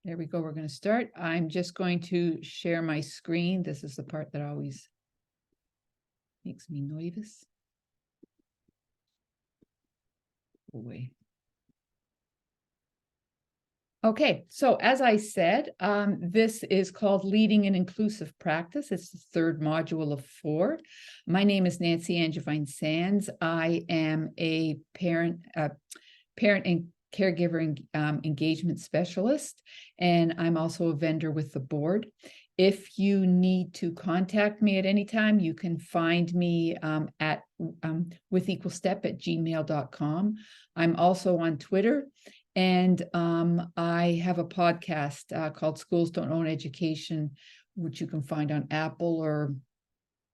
There we go. We're going to start. I'm just going to share my screen. This is the part that always makes me nervous. Away. Okay, so as I said, this is called Leading an Inclusive Practice. It's the third module of 4. My name is Nancy Angevine Sands. I am a parent and caregiver engagement specialist, and I'm also a vendor with the board. If you need to contact me at any time, you can find me at withequalstep@gmail.com. I'm also on Twitter, and I have a podcast called Schools Don't Own Education, which you can find on Apple or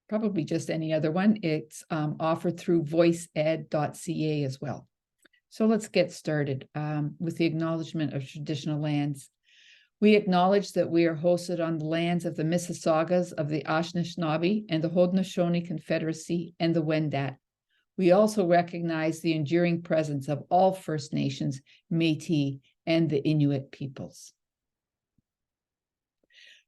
probably just any other one. It's offered through voiceed.ca as well. So let's get started with the acknowledgement of traditional lands. We acknowledge that we are hosted on the lands of the Mississaugas of the Anishinaabe and the Haudenosaunee Confederacy and the Wendat. We also recognize the enduring presence of all First Nations, Métis, and the Inuit peoples.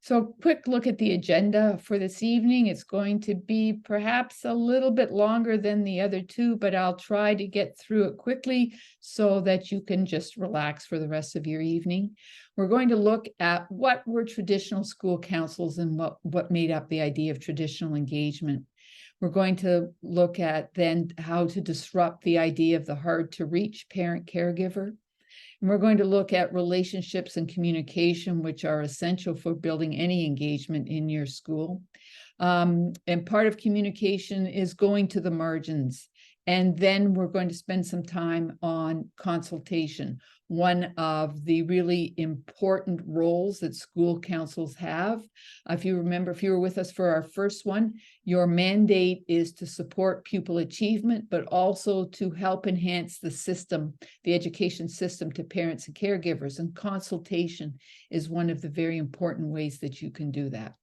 So quick look at the agenda for this evening. It's going to be perhaps a little bit longer than the other two, but I'll try to get through it quickly so that you can just relax for the rest of your evening. We're going to look at what were traditional school councils and what made up the idea of traditional engagement. We're going to look at then how to disrupt the idea of the hard to reach parent caregiver. And we're going to look at relationships and communication, which are essential for building any engagement in your school. And part of communication is going to the margins. And then we're going to spend some time on consultation, one of the really important roles that school councils have. If you remember, if you were with us for our first one, your mandate is to support pupil achievement, but also to help enhance the system, the education system to parents and caregivers. And consultation is one of the very important ways that you can do that.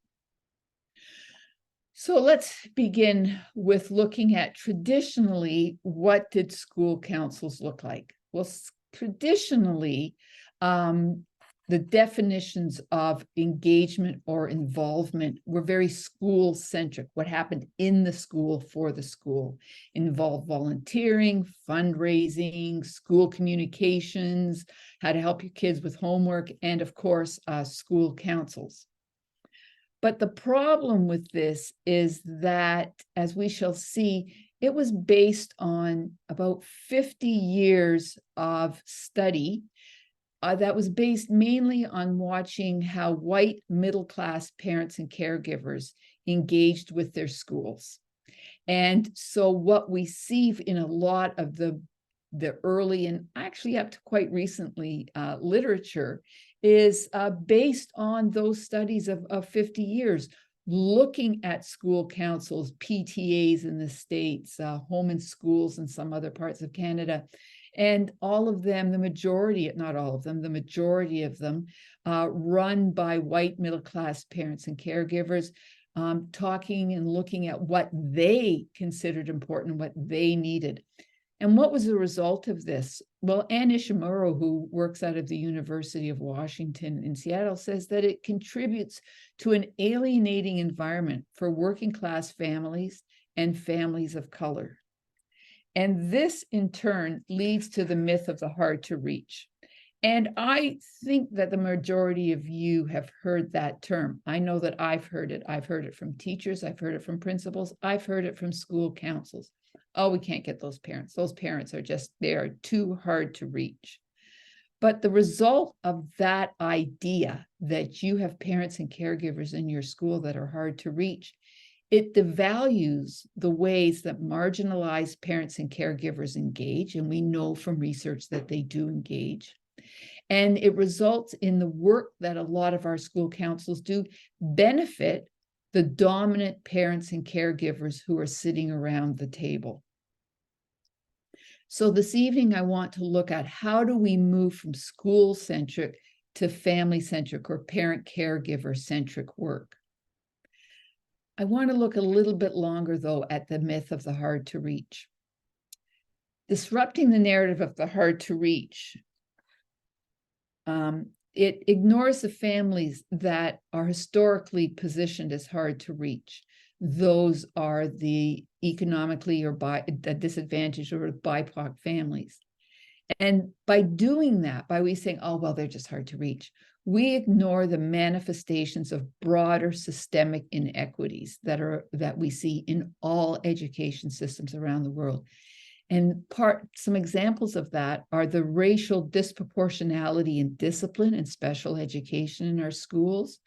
So let's begin with looking at traditionally, what did school councils look like? Well, traditionally, the definitions of engagement or involvement were very school-centric. What happened in the school for the school involved volunteering, fundraising, school communications, how to help your kids with homework, and of course, school councils. But the problem with this is that, as we shall see, it was based on about 50 years of study that was based mainly on watching how white middle-class parents and caregivers engaged with their schools. And so what we see in a lot of the early and actually up to quite recently literature is based on those studies of 50 years, looking at school councils, PTAs in the States, home and schools in some other parts of Canada. And all of them, the majority, not all of them, the majority of them run by white middle-class parents and caregivers, talking and looking at what they considered important, what they needed. And what was the result of this? Well, Ann Ishimuro, who works out of the University of Washington in Seattle, says that it contributes to an alienating environment for working class families and families of color. And this, in turn, leads to the myth of the hard to reach. And I think that the majority of you have heard that term. I know that I've heard it. I've heard it from teachers. I've heard it from principals. I've heard it from school councils. Oh, we can't get those parents. Those parents are just, they are too hard to reach. But the result of that idea that you have parents and caregivers in your school that are hard to reach, it devalues the ways that marginalized parents and caregivers engage. And we know from research that they do engage. And it results in the work that a lot of our school councils do benefit the dominant parents and caregivers who are sitting around the table. So this evening, I want to look at how do we move from school-centric to family-centric or parent-caregiver-centric work. I want to look a little bit longer, though, at the myth of the hard to reach. Disrupting the narrative of the hard to reach it ignores the families that are historically positioned as hard to reach. Those are the economically or by disadvantaged or BIPOC families. And by doing that, by we saying, oh, well, they're just hard to reach, we ignore the manifestations of broader systemic inequities that we see in all education systems around the world. And some examples of that are the racial disproportionality in discipline and special education in our schools,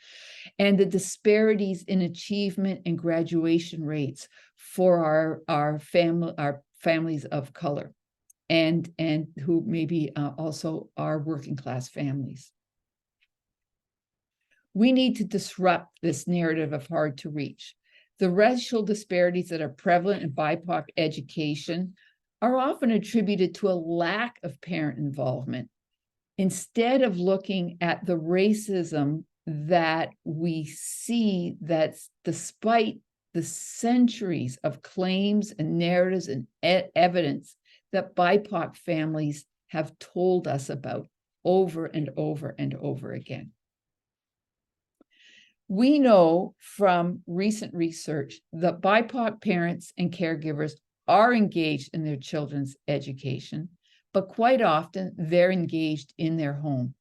and the disparities in achievement and graduation rates for our families of color, and who maybe also are working class families. We need to disrupt this narrative of hard to reach. The racial disparities that are prevalent in BIPOC education are often attributed to a lack of parent involvement, instead of looking at the racism that we see that's despite the centuries of claims and narratives and evidence that BIPOC families have told us about over and over and over again. We know from recent research that BIPOC parents and caregivers are engaged in their children's education, but quite often they're engaged in their home.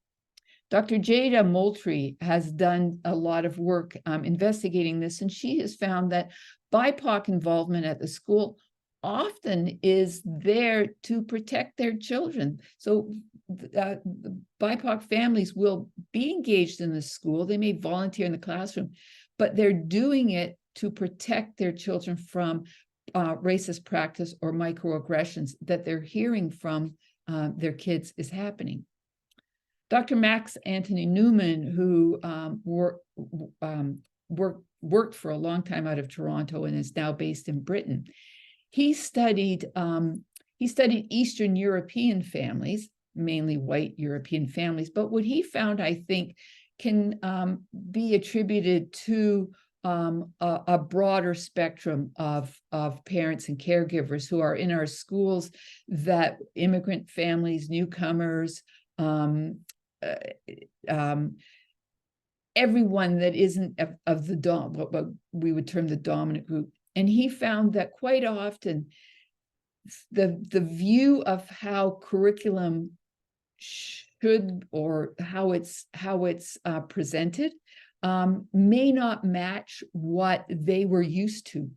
Dr. Jada Moultrie has done a lot of work investigating this, and she has found that BIPOC involvement at the school often is there to protect their children. So BIPOC families will be engaged in the school. They may volunteer in the classroom, but they're doing it to protect their children from racist practice or microaggressions that they're hearing from their kids is happening. Dr. Max Anthony Newman, who worked for a long time out of Toronto and is now based in Britain, he studied Eastern European families, mainly white European families, but what he found, I think, can be attributed to a broader spectrum of parents and caregivers who are in our schools, that immigrant families, newcomers, everyone that isn't of what we would term the dominant group. And he found that quite often the view of how curriculum should, or how it's presented, may not match what they were used to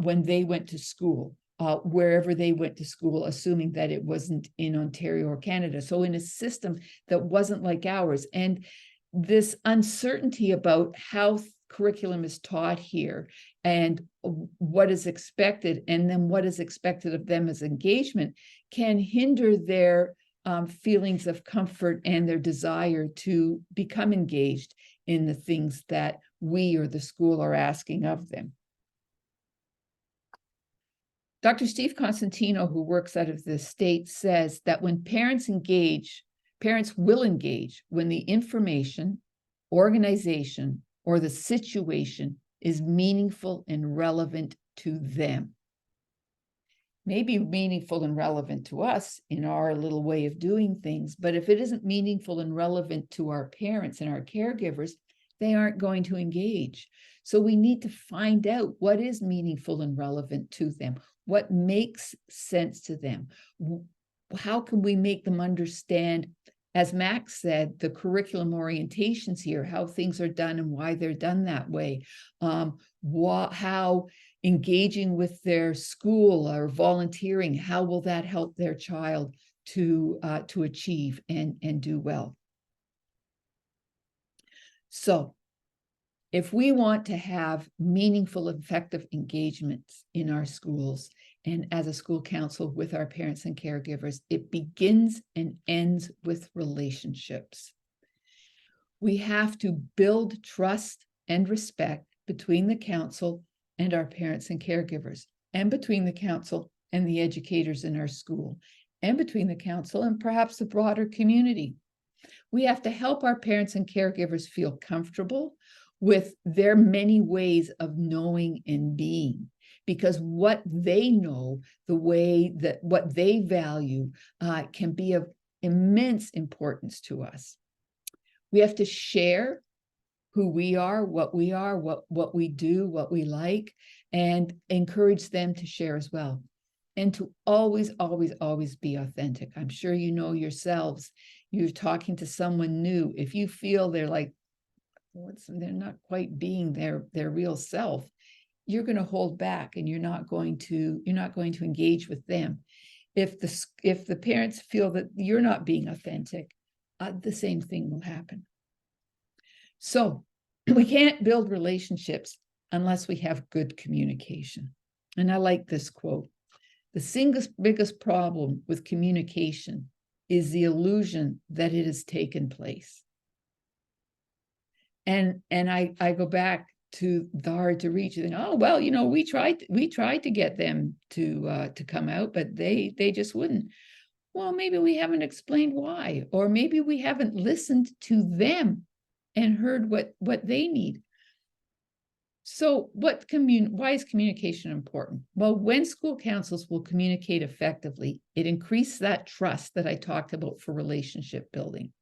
when they went to school, wherever they went to school, assuming that it wasn't in Ontario or Canada. So in a system that wasn't like ours. And this uncertainty about how curriculum is taught here and what is expected, and then what is expected of them as engagement, can hinder their feelings of comfort and their desire to become engaged in the things that we or the school are asking of them. Dr. Steve Constantino, who works out of the state, says that when parents will engage when the information, organization, or the situation is meaningful and relevant to them. Maybe meaningful and relevant to us in our little way of doing things, but if it isn't meaningful and relevant to our parents and our caregivers, they aren't going to engage. So we need to find out what is meaningful and relevant to them, what makes sense to them. How can we make them understand, as Max said, the curriculum orientations here, how things are done and why they're done that way, how engaging with their school or volunteering, how will that help their child to achieve and do well. So if we want to have meaningful, effective engagements in our schools and as a school council with our parents and caregivers, it begins and ends with relationships. We have to build trust and respect between the council and our parents and caregivers, and between the council and the educators in our school, and between the council and perhaps the broader community. We have to help our parents and caregivers feel comfortable with their many ways of knowing and being, because what they know, the way that what they value, can be of immense importance to us. We have to share who we are, what we do, what we like, and encourage them to share as well. And to always, always, always be authentic. I'm sure you know yourselves, you're talking to someone new. If you feel they're like, they're not quite being their real self, you're going to hold back and you're not going to engage with them. If the parents feel that you're not being authentic, the same thing will happen. So we can't build relationships unless we have good communication. And I like this quote. The single biggest problem with communication is the illusion that it has taken place. And I go back to the hard to reach. And oh, well, we tried to get them to come out, but they just wouldn't. Well, maybe we haven't explained why, or maybe we haven't listened to them and heard what they need. So why is communication important? Well, when school councils will communicate effectively, it increases that trust that I talked about for relationship building.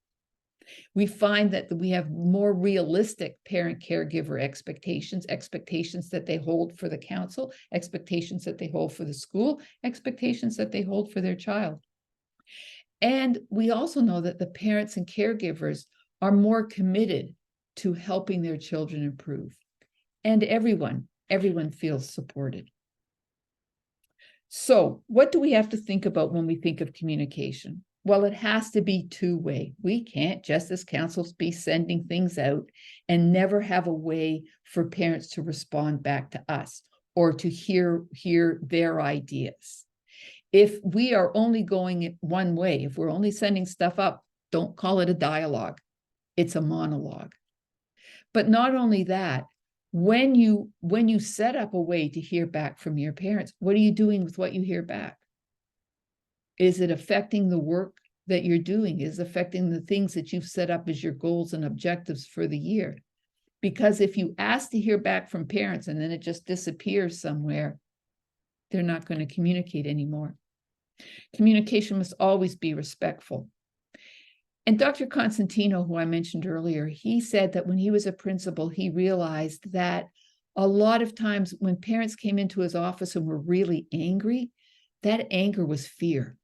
We find that we have more realistic parent-caregiver expectations that they hold for the council, expectations that they hold for the school, expectations that they hold for their child. And we also know that the parents and caregivers are more committed to helping their children improve. And everyone feels supported. So what do we have to think about when we think of communication? Well, it has to be two-way. We can't just as councils be sending things out and never have a way for parents to respond back to us or to hear their ideas. If we are only going one way, if we're only sending stuff up, don't call it a dialogue. It's a monologue. But not only that, when you set up a way to hear back from your parents, what are you doing with what you hear back? Is it affecting the work that you're doing? Is it affecting the things that you've set up as your goals and objectives for the year? Because if you ask to hear back from parents and then it just disappears somewhere, they're not going to communicate anymore. Communication must always be respectful. And Dr. Constantino, who I mentioned earlier, he said that when he was a principal, he realized that a lot of times when parents came into his office and were really angry, that anger was fear.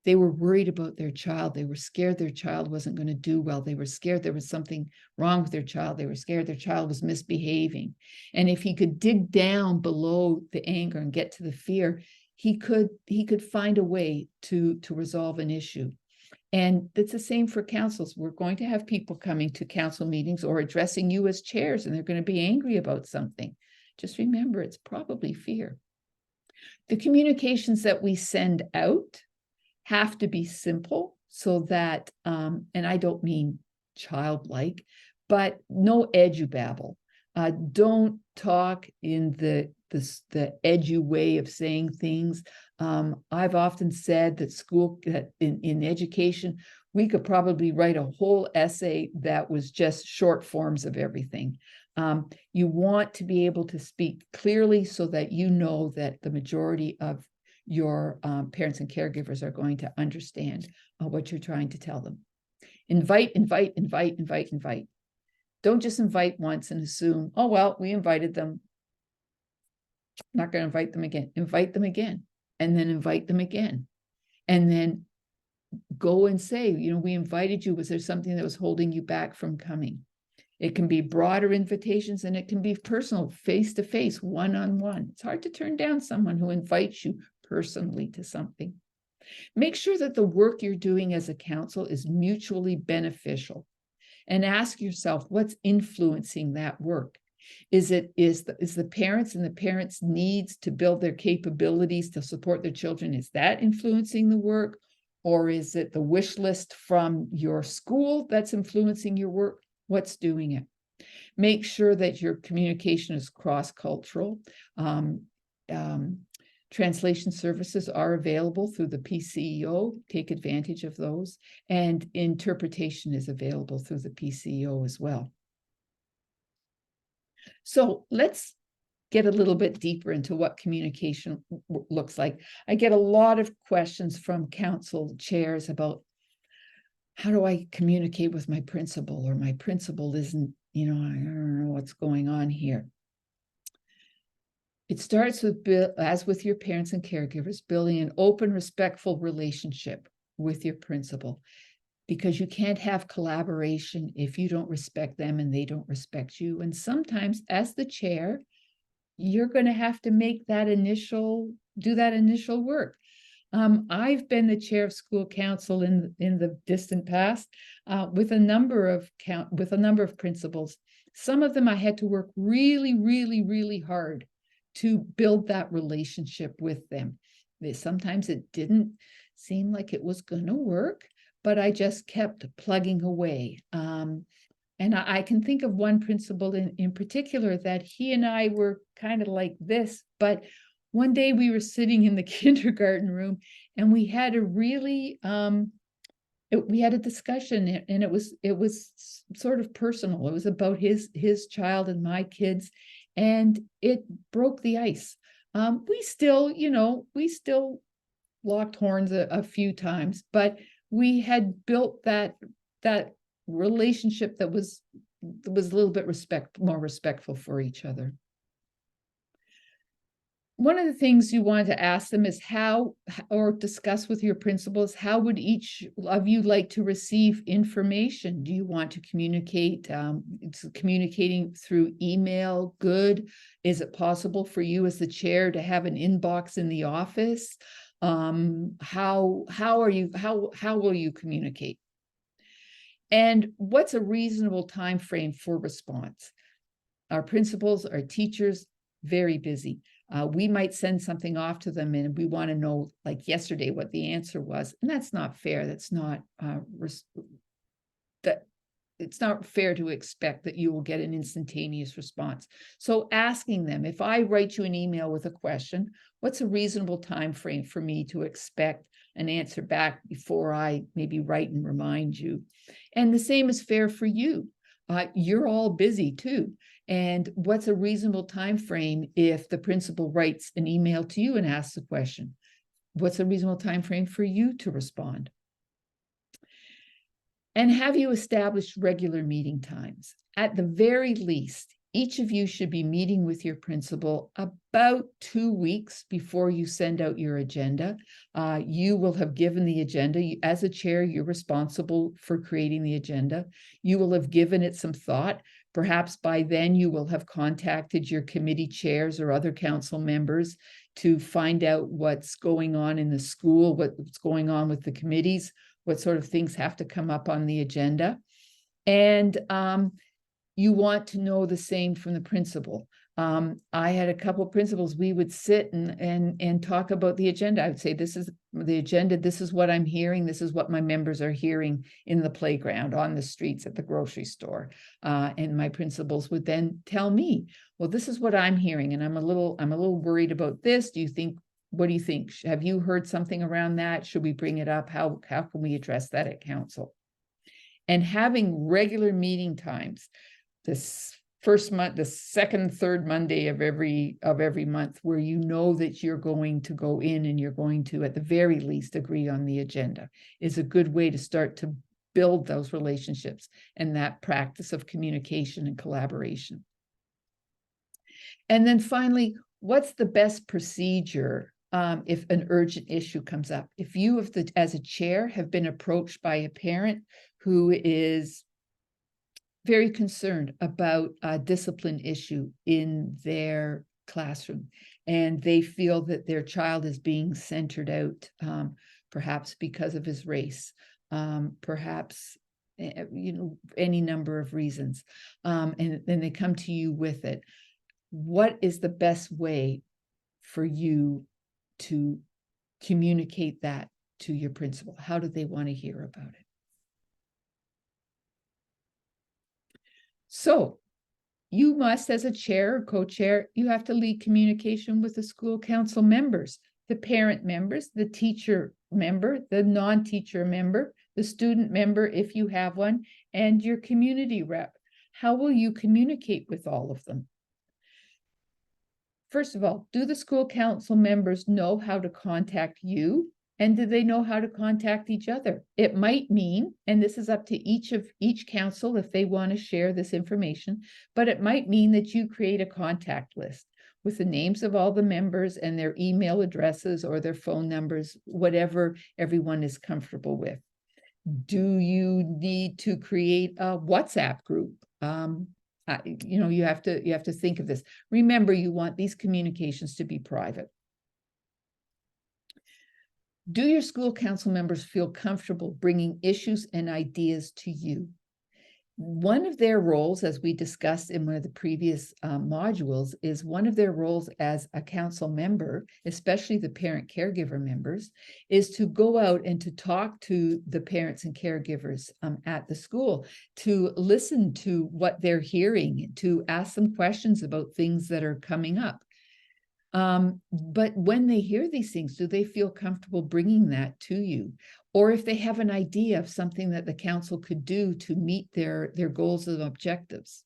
They were worried about their child. They were scared their child wasn't going to do well. They were scared there was something wrong with their child. They were scared their child was misbehaving. And if he could dig down below the anger and get to the fear, he could find a way to resolve an issue. And it's the same for councils. We're going to have people coming to council meetings or addressing you as chairs, and they're going to be angry about something. Just remember, it's probably fear. The communications that we send out have to be simple so that, and I don't mean childlike, but no edubabble. Don't talk in the edu way of saying things. I've often said that in education, we could probably write a whole essay that was just short forms of everything. You want to be able to speak clearly so that you know that the majority of your parents and caregivers are going to understand what you're trying to tell them. Invite. Don't just invite once and assume, oh, well, we invited them. Not going to invite them again. Invite them again, and then invite them again. And then go and say, we invited you. Was there something that was holding you back from coming? It can be broader invitations and it can be personal, face-to-face, one-on-one. It's hard to turn down someone who invites you personally to something. Make sure that the work you're doing as a council is mutually beneficial, and ask yourself what's influencing that work. Is the parents and the parents' needs to build their capabilities to support their children, is that influencing the work? Or is it the wish list from your school that's influencing your work? What's doing it? Make sure that your communication is cross-cultural. Translation services are available through the PCEO. Take advantage of those. And interpretation is available through the PCEO as well. So let's get a little bit deeper into what communication looks like. I get a lot of questions from council chairs about, how do I communicate with my principal, or my principal isn't, I don't know what's going on here. It starts with, as with your parents and caregivers, building an open, respectful relationship with your principal, because you can't have collaboration if you don't respect them and they don't respect you. And sometimes, as the chair, you're going to have to make that do that initial work. I've been the chair of school council in the distant past, with a number of principals. Some of them I had to work really, really, really hard to build that relationship with them. Sometimes it didn't seem like it was going to work, but I just kept plugging away. And I can think of one principal in particular that he and I were kind of like this, but one day we were sitting in the kindergarten room and we had a really, we had a discussion, and it was sort of personal. It was about his child and my kids, and it broke the ice. We still locked horns a few times, but we had built that relationship that was a little bit more respectful for each other. One of the things you want to ask them is or discuss with your principals, how would each of you like to receive information? Do you want to communicate, communicating through email? Good. Is it possible for you as the chair to have an inbox in the office? How will you communicate? And what's a reasonable time frame for response? Our principals, our teachers, very busy. We might send something off to them and we want to know, like yesterday, what the answer was. And that's not fair. That's not it's not fair to expect that you will get an instantaneous response. So asking them, if I write you an email with a question, what's a reasonable time frame for me to expect an answer back before I maybe write and remind you? And the same is fair for you. You're all busy too. And what's a reasonable time frame if the principal writes an email to you and asks a question? What's a reasonable time frame for you to respond? And have you established regular meeting times? At the very least, each of you should be meeting with your principal about 2 weeks before you send out your agenda. You will have given the agenda. As a chair, you're responsible for creating the agenda. You will have given it some thought. Perhaps by then you will have contacted your committee chairs or other council members to find out what's going on in the school, what's going on with the committees, what sort of things have to come up on the agenda. And you want to know the same from the principal. I had a couple of principals, we would sit and talk about the agenda. I would say, this is the agenda, this is what I'm hearing, this is what my members are hearing in the playground, on the streets, at the grocery store. And my principals would then tell me, well, this is what I'm hearing, and I'm a little worried about this. What do you think? Have you heard something around that? Should we bring it up? How can we address that at council? And having regular meeting times, this first month, the second, third Monday of every month, where you know that you're going to go in and you're going to, at the very least, agree on the agenda, is a good way to start to build those relationships and that practice of communication and collaboration. And then finally, what's the best procedure if an urgent issue comes up? If you, as a chair, have been approached by a parent who is very concerned about a discipline issue in their classroom, and they feel that their child is being centered out, perhaps because of his race, perhaps, any number of reasons, and then they come to you with it. What is the best way for you to communicate that to your principal? How do they want to hear about it? So you must, as a chair or co-chair, you have to lead communication with the school council members, the parent members, the teacher member, the non-teacher member, the student member, if you have one, and your community rep. How will you communicate with all of them? First of all, do the school council members know how to contact you And do they know how to contact each other? It might mean, and this is up to each council if they want to share this information, but it might mean that you create a contact list with the names of all the members and their email addresses or their phone numbers, whatever everyone is comfortable with. Do you need to create a WhatsApp group? You have to think of this. Remember, you want these communications to be private. Do your school council members feel comfortable bringing issues and ideas to you? One of their roles, as we discussed in one of the previous modules, is one of their roles as a council member, especially the parent caregiver members, is to go out and to talk to the parents and caregivers at the school, to listen to what they're hearing, to ask them questions about things that are coming up. But when they hear these things, do they feel comfortable bringing that to you? Or if they have an idea of something that the council could do to meet their goals and objectives?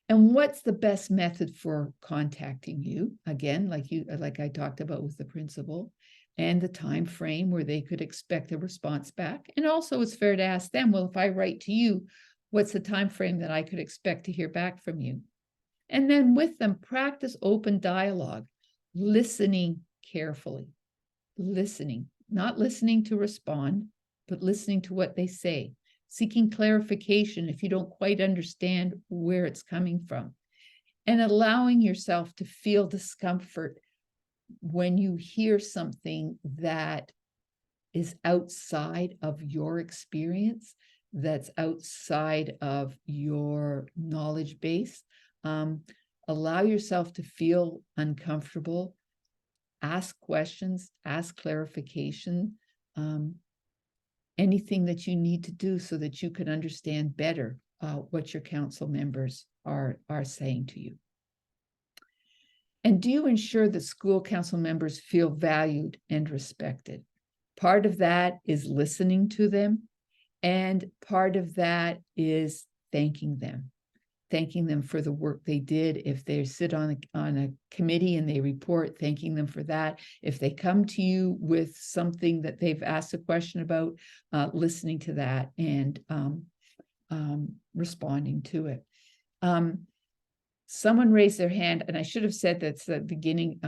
And what's the best method for contacting you? Again, like I talked about with the principal, and the time frame where they could expect a response back. And also it's fair to ask them, well, if I write to you, what's the time frame that I could expect to hear back from you? And then with them, practice open dialogue, listening carefully, listening, not listening to respond, but listening to what they say, seeking clarification if you don't quite understand where it's coming from, and allowing yourself to feel discomfort when you hear something that is outside of your experience, that's outside of your knowledge base. Allow yourself to feel uncomfortable, ask questions, ask clarification, anything that you need to do so that you can understand better what your council members are saying to you. And do you ensure that school council members feel valued and respected? Part of that is listening to them, and part of that is thanking them for the work they did. If they sit on a committee and they report, thanking them for that. If they come to you with something that they've asked a question about, listening to that and responding to it. Someone raised their hand, and I should have said that's the beginning,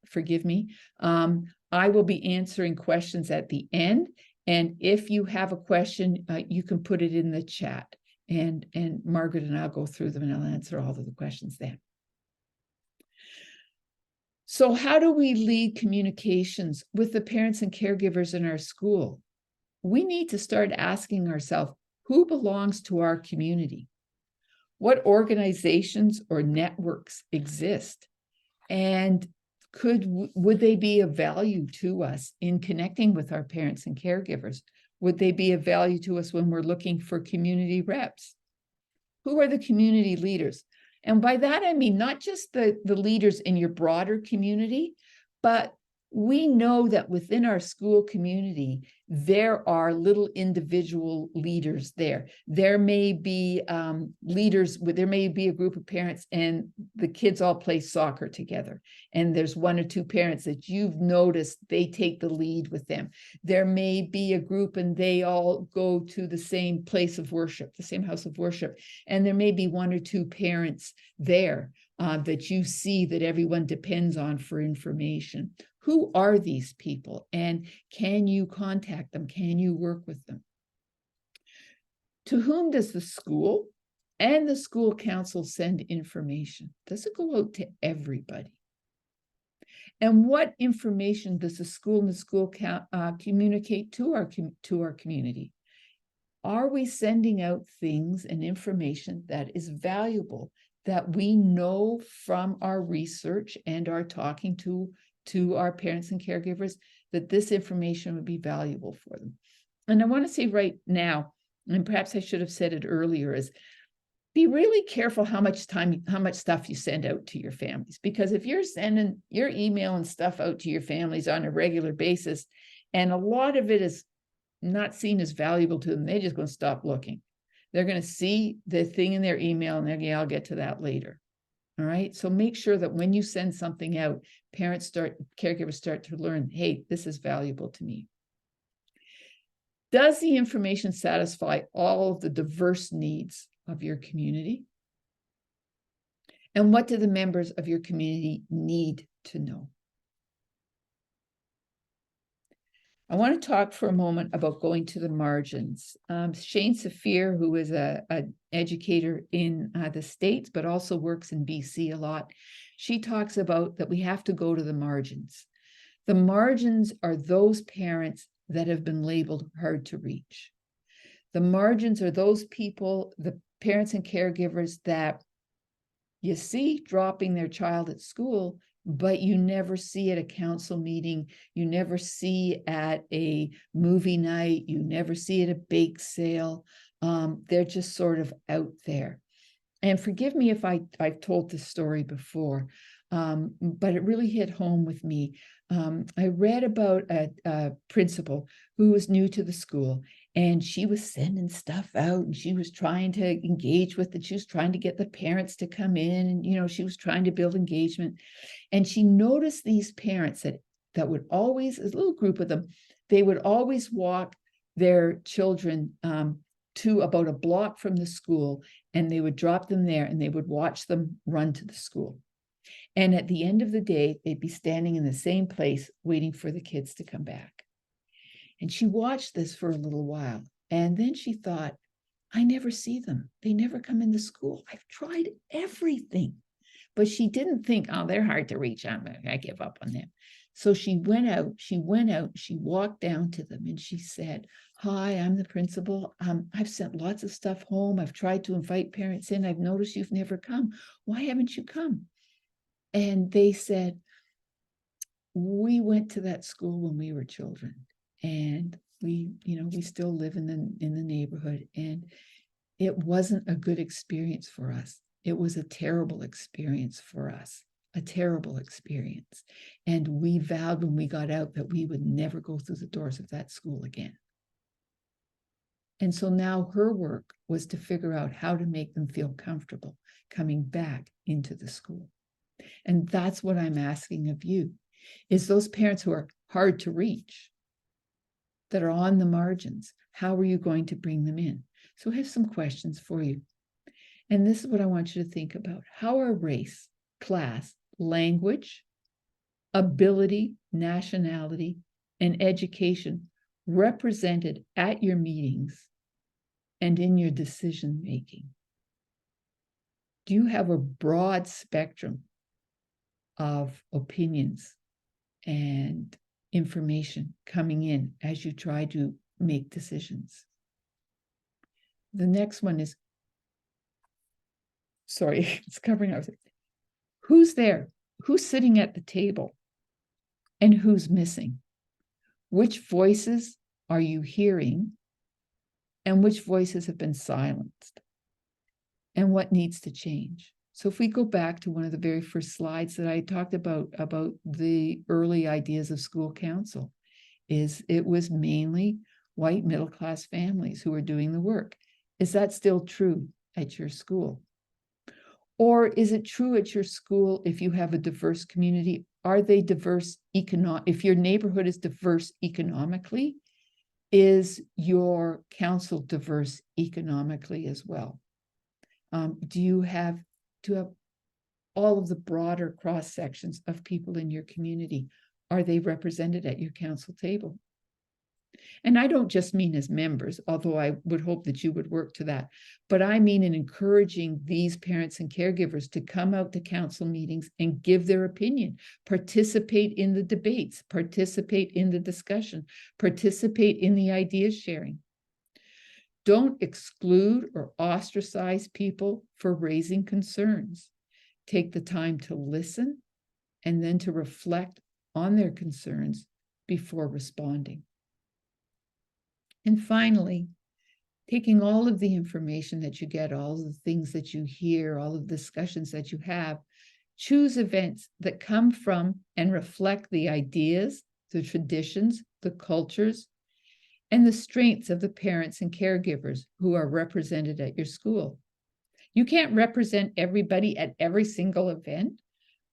forgive me. I will be answering questions at the end, and if you have a question, you can put it in the chat. And Margaret and I'll go through them and I'll answer all of the questions then. So how do we lead communications with the parents and caregivers in our school? We need to start asking ourselves, who belongs to our community? What organizations or networks exist? And would they be of value to us in connecting with our parents and caregivers? Would they be of value to us when we're looking for community reps? Who are the community leaders? And by that, I mean, not just the leaders in your broader community, but we know that within our school community, there are little individual leaders there. There may be leaders, there may be a group of parents and the kids all play soccer together. And there's one or two parents that you've noticed, they take the lead with them. There may be a group and they all go to the same place of worship, the same house of worship. And there may be one or two parents there that you see that everyone depends on for information. Who are these people, and can you contact them? Can you work with them? To whom does the school and the school council send information? Does it go out to everybody? And what information does the school and the school communicate to our community? Are we sending out things and information that is valuable, that we know from our research and our talking to our parents and caregivers, that this information would be valuable for them? And I want to say right now, and perhaps I should have said it earlier, is be really careful how much stuff you send out to your families. Because if you're emailing stuff out to your families on a regular basis, and a lot of it is not seen as valuable to them, they're just going to stop looking. They're going to see the thing in their email and they're going to, I'll get to that later. All right. So make sure that when you send something out, caregivers start to learn, hey, this is valuable to me. Does the information satisfy all of the diverse needs of your community? And what do the members of your community need to know? I want to talk for a moment about going to the margins. Shane Saphir, who is an educator in the States, but also works in BC a lot, she talks about that we have to go to the margins. The margins are those parents that have been labeled hard to reach. The margins are those people, the parents and caregivers that you see dropping their child at school, but you never see at a council meeting, you never see at a movie night, you never see at a bake sale. They're just sort of out there. And forgive me if I've told this story before, but it really hit home with me. I read about a principal who was new to the school, and she was sending stuff out, and she was trying to engage with it. She was trying to get the parents to come in, and she was trying to build engagement. And she noticed these parents that would always, a little group of them, they would always walk their children to about a block from the school, and they would drop them there, and they would watch them run to the school. And at the end of the day, they'd be standing in the same place waiting for the kids to come back. And she watched this for a little while. And then she thought, I never see them. They never come into school. I've tried everything. But she didn't think, oh, they're hard to reach. I give up on them. So she went out, she walked down to them, and she said, hi, I'm the principal. I've sent lots of stuff home. I've tried to invite parents in. I've noticed you've never come. Why haven't you come? And they said, we went to that school when we were children, and we still live in the neighborhood, and it wasn't a good experience for us. It was a terrible experience for us, a terrible experience. And we vowed when we got out that we would never go through the doors of that school again. And so now her work was to figure out how to make them feel comfortable coming back into the school. And that's what I'm asking of you, is those parents who are hard to reach, that are on the margins, how are you going to bring them in? So I have some questions for you. And this is what I want you to think about. How are race, class, language, ability, nationality, and education represented at your meetings and in your decision-making? Do you have a broad spectrum of opinions and information coming in as you try to make decisions? The next one is, sorry, it's covering up. Who's there? Who's sitting at the table? And who's missing? Which voices are you hearing? And which voices have been silenced? And what needs to change? So if we go back to one of the very first slides that I talked about the early ideas of school council, it was mainly white middle-class families who were doing the work. Is that still true at your school? Or is it true at your school if you have a diverse community? Are they diverse if your neighborhood is diverse economically, is your council diverse economically as well? Do you have all of the broader cross sections of people in your community? Are they represented at your council table? And I don't just mean as members, although I would hope that you would work to that, but I mean in encouraging these parents and caregivers to come out to council meetings and give their opinion, participate in the debates, participate in the discussion, participate in the ideas sharing. Don't exclude or ostracize people for raising concerns. Take the time to listen and then to reflect on their concerns before responding. And finally, taking all of the information that you get, all of the things that you hear, all of the discussions that you have, choose events that come from and reflect the ideas, the traditions, the cultures, and the strengths of the parents and caregivers who are represented at your school. You can't represent everybody at every single event,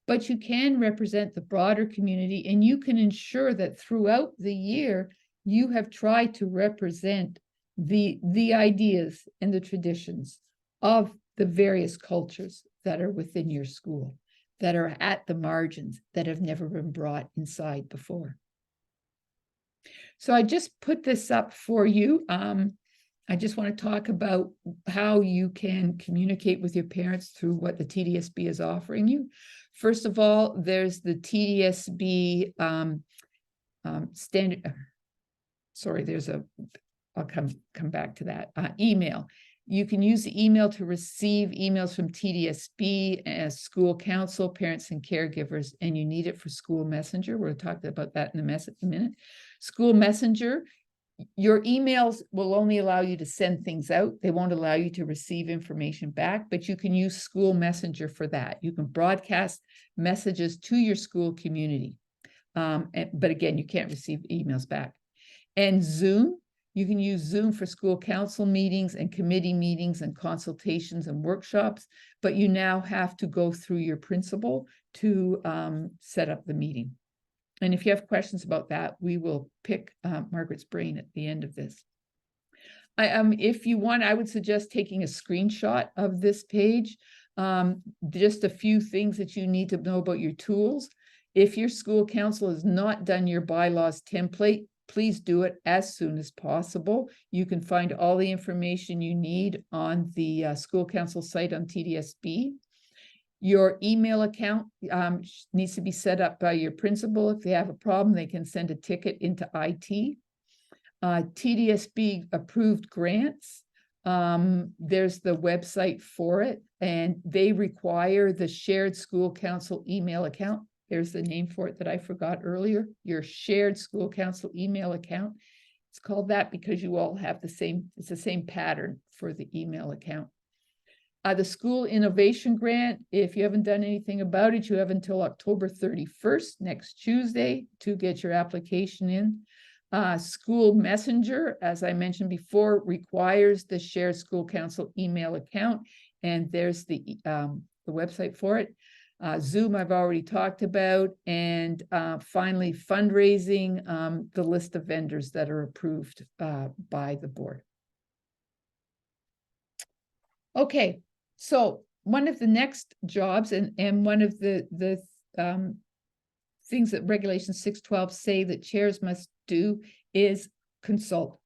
but you can represent the broader community, and you can ensure that throughout the year, you have tried to represent the ideas and the traditions of the various cultures that are within your school, that are at the margins, that have never been brought inside before. So I just put this up for you. I just want to talk about how you can communicate with your parents through what the TDSB is offering you. First of all, there's the TDSB standard. Sorry, I'll come back to that. Email. You can use the email to receive emails from TDSB, as school council, parents and caregivers, and you need it for school messenger. We'll talk about that in a minute. School messenger, your emails will only allow you to send things out. They won't allow you to receive information back, but you can use school messenger for that. You can broadcast messages to your school community. But again, you can't receive emails back. And Zoom, you can use Zoom for school council meetings and committee meetings and consultations and workshops, but you now have to go through your principal to set up the meeting. And if you have questions about that, we will pick Margaret's brain at the end of this. If you want, I would suggest taking a screenshot of this page. Just a few things that you need to know about your tools. If your school council has not done your bylaws template, please do it as soon as possible. You can find all the information you need on the school council site on TDSB. Your email account needs to be set up by your principal. If they have a problem, they can send a ticket into IT. TDSB approved grants. There's the website for it, and they require the shared school council email account. There's the name for it that I forgot earlier, your shared school council email account. It's called that because you all have it's the same pattern for the email account. The school innovation grant, if you haven't done anything about it, you have until October 31st, next Tuesday, to get your application in. School messenger, as I mentioned before, requires the shared school council email account, and there's the website for it. Zoom, I've already talked about, and finally, fundraising, the list of vendors that are approved by the board. Okay, so one of the next jobs and one of the things that Regulation 612 say that chairs must do is consult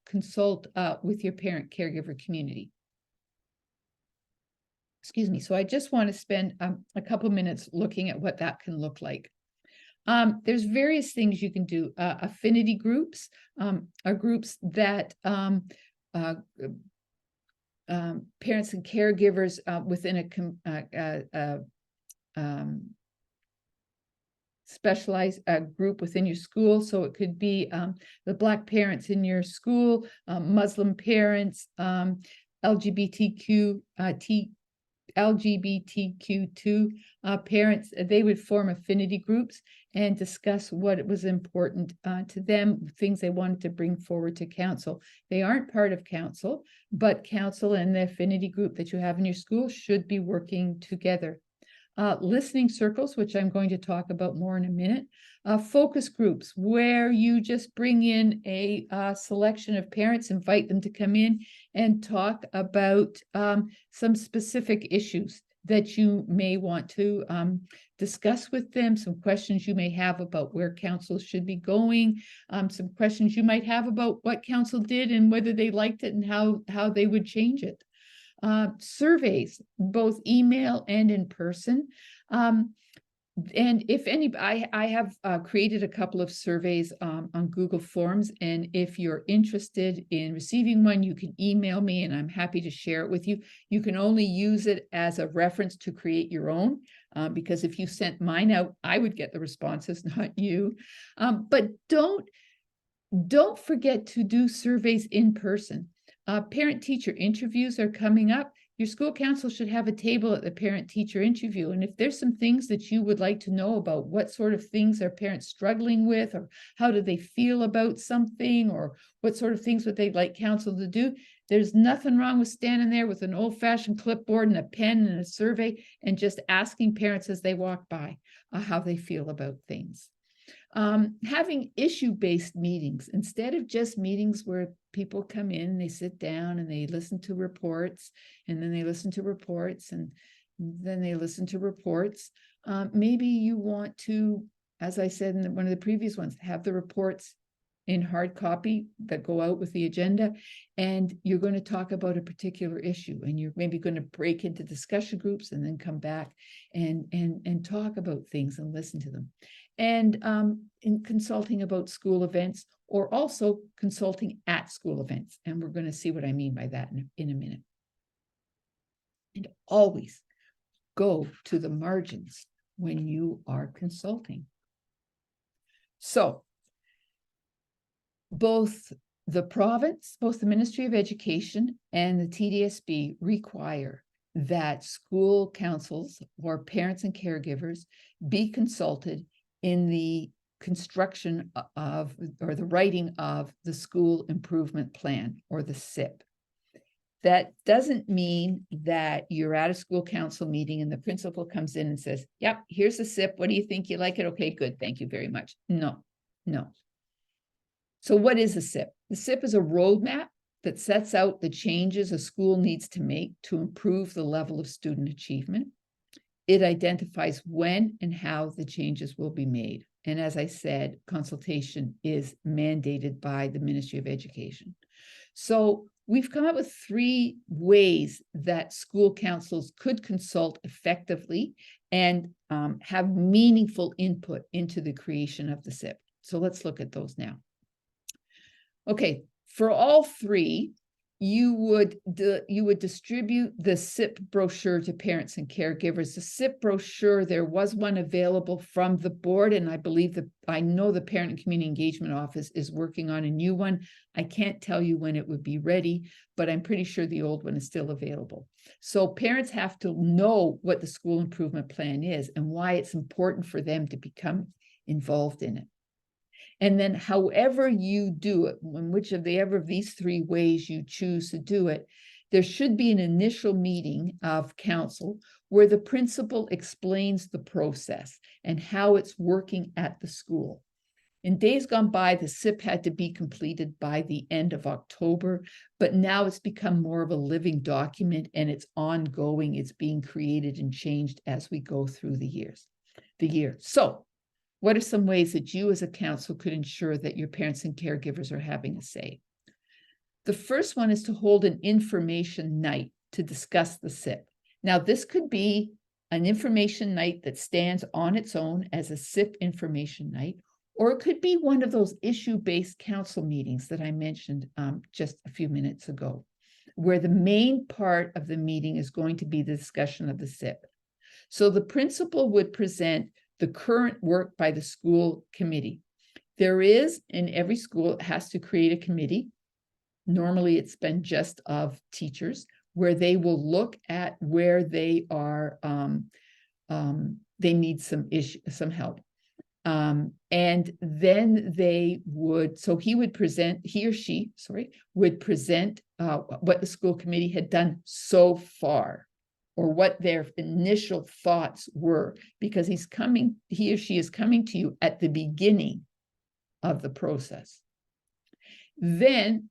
with your parent caregiver community. Excuse me. So I just want to spend a couple minutes looking at what that can look like. There's various things you can do. Affinity groups are groups that parents and caregivers within a specialized group within your school. So it could be the Black parents in your school, Muslim parents, LGBTQ2 parents. They would form affinity groups and discuss what was important to them, things they wanted to bring forward to council. They aren't part of council, but council and the affinity group that you have in your school should be working together. Listening circles, which I'm going to talk about more in a minute. Focus groups, where you just bring in a selection of parents, invite them to come in and talk about some specific issues that you may want to discuss with them, some questions you may have about where council should be going, some questions you might have about what council did and whether they liked it and how they would change it. Surveys, both email and in person. And if any, I have created a couple of surveys on Google Forms, and if you're interested in receiving one, you can email me and I'm happy to share it with you. You can only use it as a reference to create your own, because if you sent mine out, I would get the responses, not you. But don't forget to do surveys in person. Parent-teacher interviews are coming up. your school council should have a table at the parent-teacher interview. And if there's some things that you would like to know about what sort of things are parents struggling with, or how do they feel about something, or what sort of things would they like council to do, there's nothing wrong with standing there with an old-fashioned clipboard and a pen and a survey and just asking parents as they walk by how they feel about things. Having issue-based meetings instead of just meetings where people come in, they sit down and they listen to reports, and then they listen to reports, and then they listen to reports. Maybe you want to, as I said in one of the previous ones, have the reports in hard copy that go out with the agenda, and you're going to talk about a particular issue, and you're maybe going to break into discussion groups and then come back and talk about things and listen to them. And in consulting about school events, or also consulting at school events. And we're going to see what I mean by that in a minute. And always go to the margins when you are consulting. So both the province, both the Ministry of Education and the TDSB require that school councils or parents and caregivers be consulted in the construction of, or the writing of, the school improvement plan, or the SIP. That doesn't mean that you're at a school council meeting and the principal comes in and says, yep, here's the SIP. What do you think? You like it? Okay, good. Thank you very much. No. So what is a SIP? The SIP is a roadmap that sets out the changes a school needs to make to improve the level of student achievement. It identifies when and how the changes will be made. And as I said, consultation is mandated by the Ministry of Education. So we've come up with 3 ways that school councils could consult effectively and have meaningful input into the creation of the SIP. So let's look at those now. Okay, for all 3, you would distribute the SIP brochure to parents and caregivers. The SIP brochure, there was one available from the board, and I know the Parent and Community Engagement Office is working on a new one. I can't tell you when it would be ready, but I'm pretty sure the old one is still available. So parents have to know what the school improvement plan is and why it's important for them to become involved in it. And then however you do it, in whichever of these 3 ways you choose to do it, there should be an initial meeting of council where the principal explains the process and how it's working at the school. In days gone by, the SIP had to be completed by the end of October, but now it's become more of a living document and it's ongoing. It's being created and changed as we go through the year. So what are some ways that you as a council could ensure that your parents and caregivers are having a say? The first one is to hold an information night to discuss the SIP. Now, this could be an information night that stands on its own as a SIP information night, or it could be one of those issue-based council meetings that I mentioned just a few minutes ago, where the main part of the meeting is going to be the discussion of the SIP. So the principal would present the current work by the school committee. There is, in every school, it has to create a committee. Normally it's been just of teachers, where they will look at where they are, they need some help. And then they would, so he or she would present what the school committee had done so far, or what their initial thoughts were, because he or she is coming to you at the beginning of the process. Then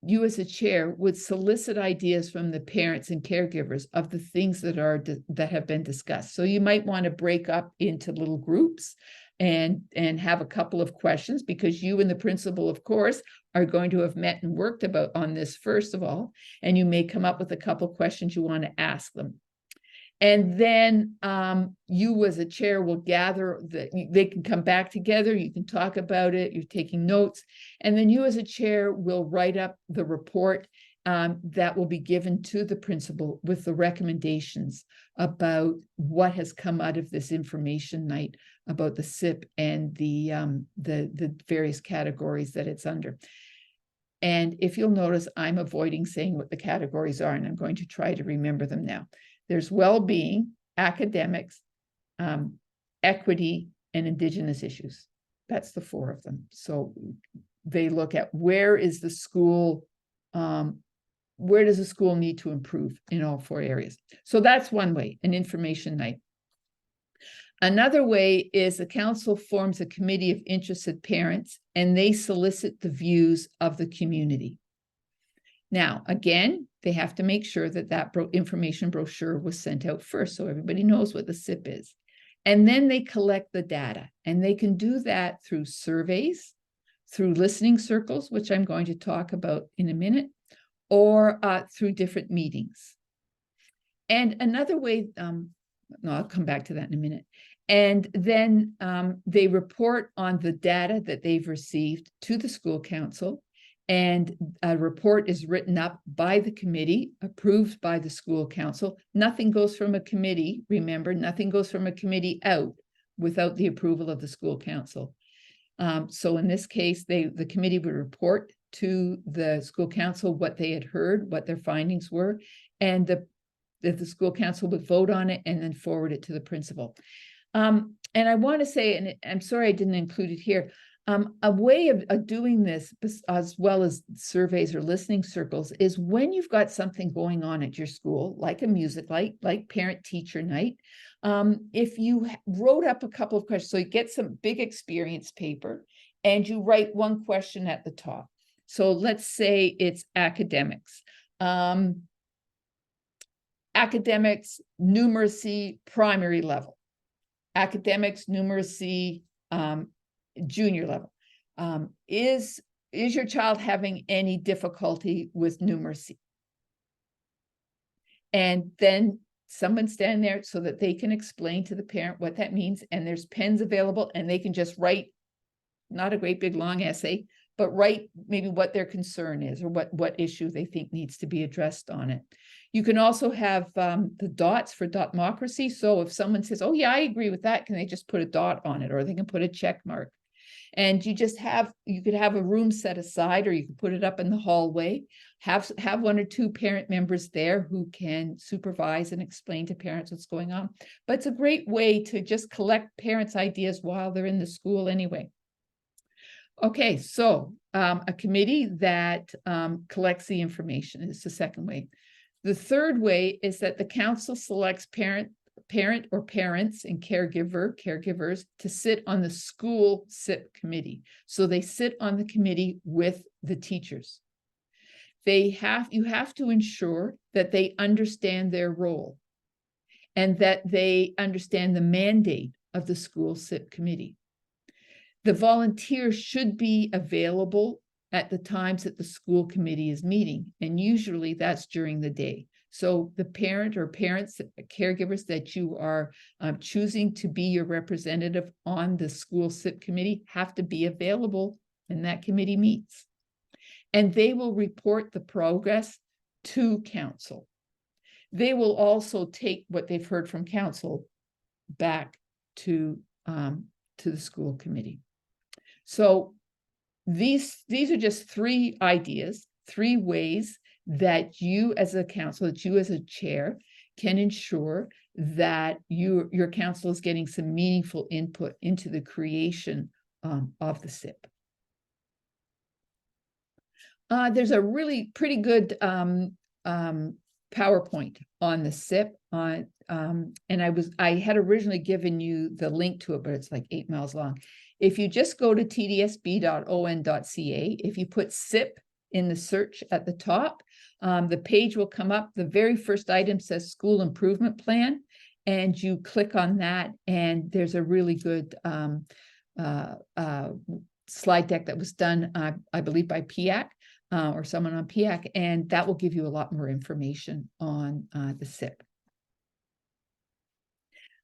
you as a chair would solicit ideas from the parents and caregivers of the things that have been discussed. So you might want to break up into little groups and have a couple of questions, because you and the principal, of course, are going to have met and worked on this first of all, and you may come up with a couple of questions you want to ask them. And then you as a chair will gather, they can come back together, you can talk about it, you're taking notes, and then you as a chair will write up the report that will be given to the principal with the recommendations about what has come out of this information night about the SIP and the various categories that it's under. And if you'll notice, I'm avoiding saying what the categories are, and I'm going to try to remember them now. There's well-being, academics, equity, and Indigenous issues. That's the 4 of them. So they look at where is the school, where does the school need to improve in all 4 areas. So that's one way, an information night. Another way is the council forms a committee of interested parents, and they solicit the views of the community. Now, again, they have to make sure that that information brochure was sent out first, so everybody knows what the SIP is. And then they collect the data, and they can do that through surveys, through listening circles, which I'm going to talk about in a minute, or through different meetings. And another way, no, I'll come back to that in a minute. And then they report on the data that they've received to the school council, and a report is written up by the committee, approved by the school council. Nothing goes from a committee, remember, nothing goes from a committee out without the approval of the school council. So in this case, the committee would report to the school council what they had heard, what their findings were, and the school council would vote on it and then forward it to the principal. And I want to say, and I'm sorry I didn't include it here, a way of doing this, as well as surveys or listening circles, is when you've got something going on at your school, like a music night, like parent-teacher night, if you wrote up a couple of questions, so you get some big experience paper, and you write one question at the top. So let's say it's academics. Academics, numeracy, primary level. Academics, numeracy, junior level. Is your child having any difficulty with numeracy? And then someone stand there so that they can explain to the parent what that means, and there's pens available, and they can just write, not a great big long essay, but write maybe what their concern is or what issue they think needs to be addressed on it. You can also have the dots for dotmocracy. So if someone says, oh yeah, I agree with that, can they just put a dot on it, or they can put a check mark? And you could have a room set aside, or you can put it up in the hallway, have 1 or 2 parent members there who can supervise and explain to parents what's going on. But it's a great way to just collect parents' ideas while they're in the school anyway. Okay, so a committee that collects the information is the second way. The third way is that the council selects parent or parents and caregivers to sit on the school SIP committee. So they sit on the committee with the teachers. You have to ensure that they understand their role and that they understand the mandate of the school SIP committee. The volunteers should be available at the times that the school committee is meeting, and usually that's during the day. So the parent or parents, caregivers that you are choosing to be your representative on the school SIP committee have to be available when that committee meets. And they will report the progress to council. They will also take what they've heard from council back to the school committee. So these are just 3 ideas, 3 ways that you as a council, that you as a chair can ensure that your council is getting some meaningful input into the creation of the SIP. There's a really pretty good PowerPoint on the SIP, and I had originally given you the link to it, but it's like 8 miles long. If you just go to tdsb.on.ca, if you put SIP in the search at the top, the page will come up. The very first item says School Improvement Plan, and you click on that, and there's a really good slide deck that was done, I believe, by PIAC or someone on PIAC, and that will give you a lot more information on the SIP.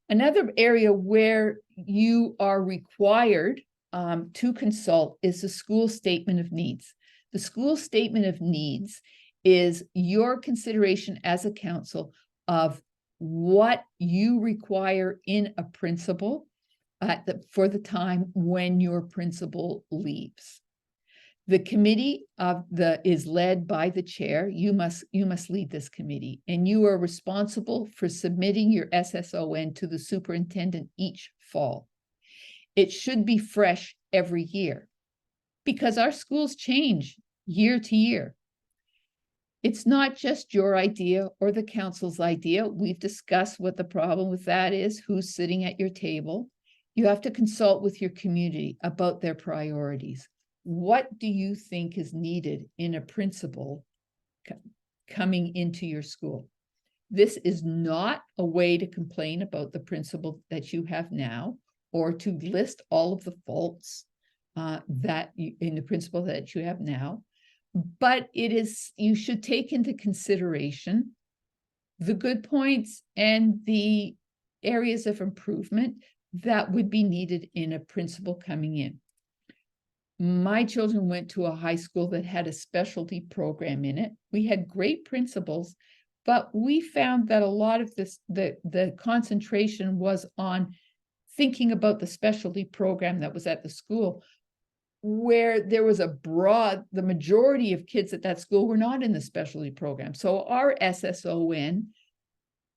Another area where you are required to consult is the school statement of needs. The school statement of needs is your consideration as a council of what you require in a principal for the time when your principal leaves. The committee is led by the chair. You must lead this committee, and you are responsible for submitting your SSON to the superintendent each fall. It should be fresh every year because our schools change year to year. It's not just your idea or the council's idea. We've discussed what the problem with that is, who's sitting at your table. You have to consult with your community about their priorities. What do you think is needed in a principal coming into your school? This is not a way to complain about the principal that you have now, or to list all of the faults in the principal that you have now. But you should take into consideration the good points and the areas of improvement that would be needed in a principal coming in. My children went to a high school that had a specialty program in it. We had great principals, but we found that a lot of the concentration was on thinking about the specialty program that was at the school, where there was the majority of kids at that school were not in the specialty program. So our SSON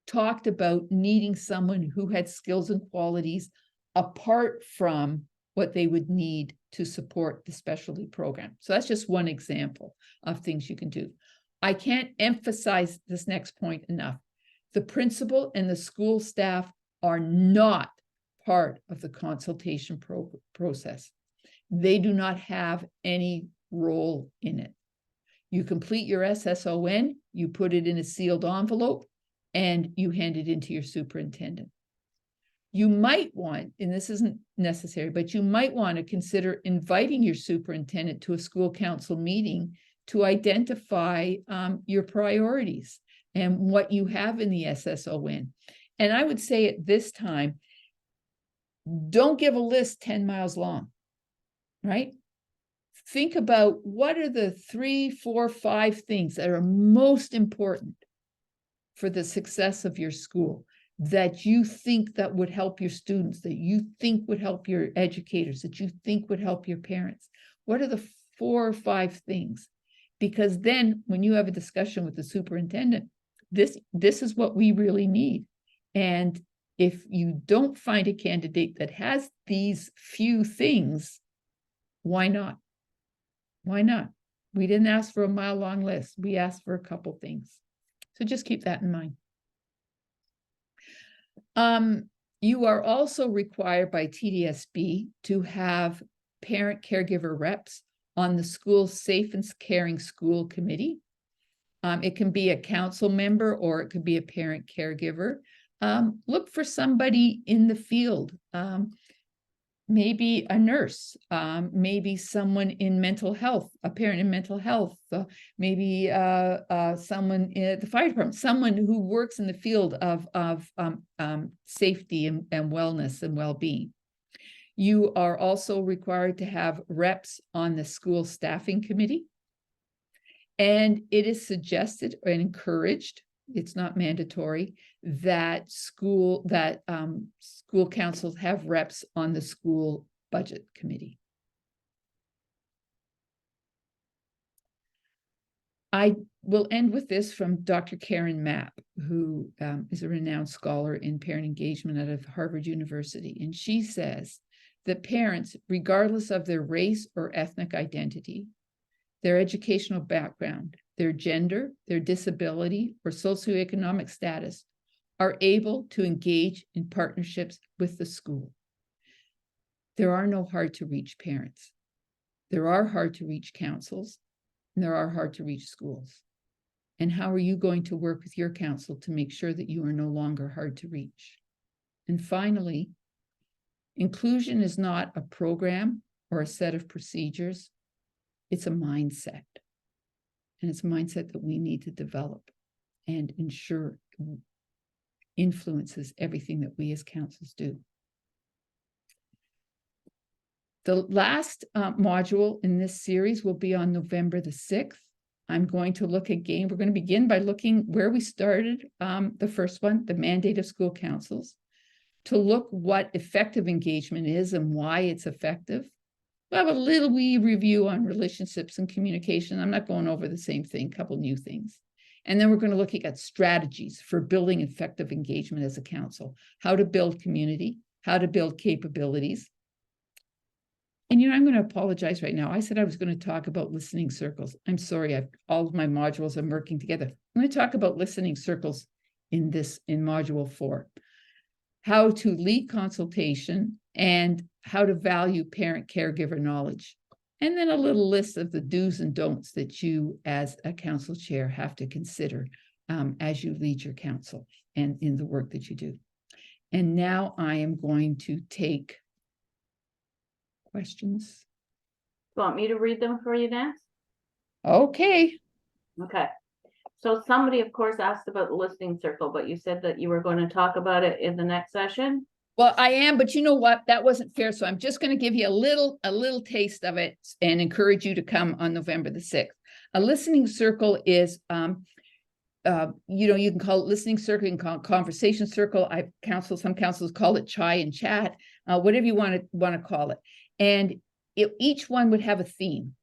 talked about needing someone who had skills and qualities apart from what they would need to support the specialty program. So that's just one example of things you can do. I can't emphasize this next point enough. The principal and the school staff are not part of the consultation process. They do not have any role in it. You complete your SSON, you put it in a sealed envelope, and you hand it into your superintendent. You might want, and this isn't necessary, but you might want to consider inviting your superintendent to a school council meeting to identify your priorities and what you have in the SSON. And I would say at this time, don't give a list 10 miles long, right? Think about what are the 3, 4, 5 things that are most important for the success of your school, that you think that would help your students, that you think would help your educators, that you think would help your parents. What are the 4 or 5 things? Because then when you have a discussion with the superintendent, this is what we really need. And if you don't find a candidate that has these few things, why not? Why not? We didn't ask for a mile-long list. We asked for a couple things. So just keep that in mind. You are also required by TDSB to have parent caregiver reps on the school's Safe and Caring School Committee. It can be a council member or it could be a parent caregiver. Look for somebody in the field, maybe a nurse, maybe someone in mental health, a parent in mental health, maybe someone in the fire department, someone who works in the field of safety and wellness and well-being. You are also required to have reps on the school staffing committee. And it is suggested and encouraged, it's not mandatory, that school councils have reps on the school budget committee. I will end with this from Dr. Karen Mapp, who is a renowned scholar in parent engagement out of Harvard University. And she says that parents, regardless of their race or ethnic identity, their educational background, their gender, their disability, or socioeconomic status, are able to engage in partnerships with the school. There are no hard-to-reach parents. There are hard-to-reach councils, and there are hard-to-reach schools. And how are you going to work with your council to make sure that you are no longer hard to reach? And finally, inclusion is not a program or a set of procedures. It's a mindset. And it's a mindset that we need to develop and ensure influences everything that we as councils do. The last module in this series will be on November the 6th. I'm going to look again. We're going to begin by looking where we started, the first one, the mandate of school councils, to look what effective engagement is and why it's effective. We'll have a little wee review on relationships and communication. I'm not going over the same thing, a couple new things. And then we're going to look at strategies for building effective engagement as a council, how to build community, how to build capabilities. And, I'm going to apologize right now. I said I was going to talk about listening circles. I'm sorry. All of my modules are working together. I'm going to talk about listening circles in module 4, how to lead consultation and how to value parent caregiver knowledge. And then a little list of the do's and don'ts that you as a council chair have to consider as you lead your council and in the work that you do. And now I am going to take questions. You want me to read them for you, Nancy? Okay. Okay. So somebody, of course, asked about the listening circle, but you said that you were going to talk about it in the next session. Well, I am, but you know what? That wasn't fair. So I'm just going to give you a little taste of it and encourage you to come on November the 6th. A listening circle is, you can call it listening circle, you can call it conversation circle. Some councils call it chai and chat, whatever you want to call it. And each one would have a theme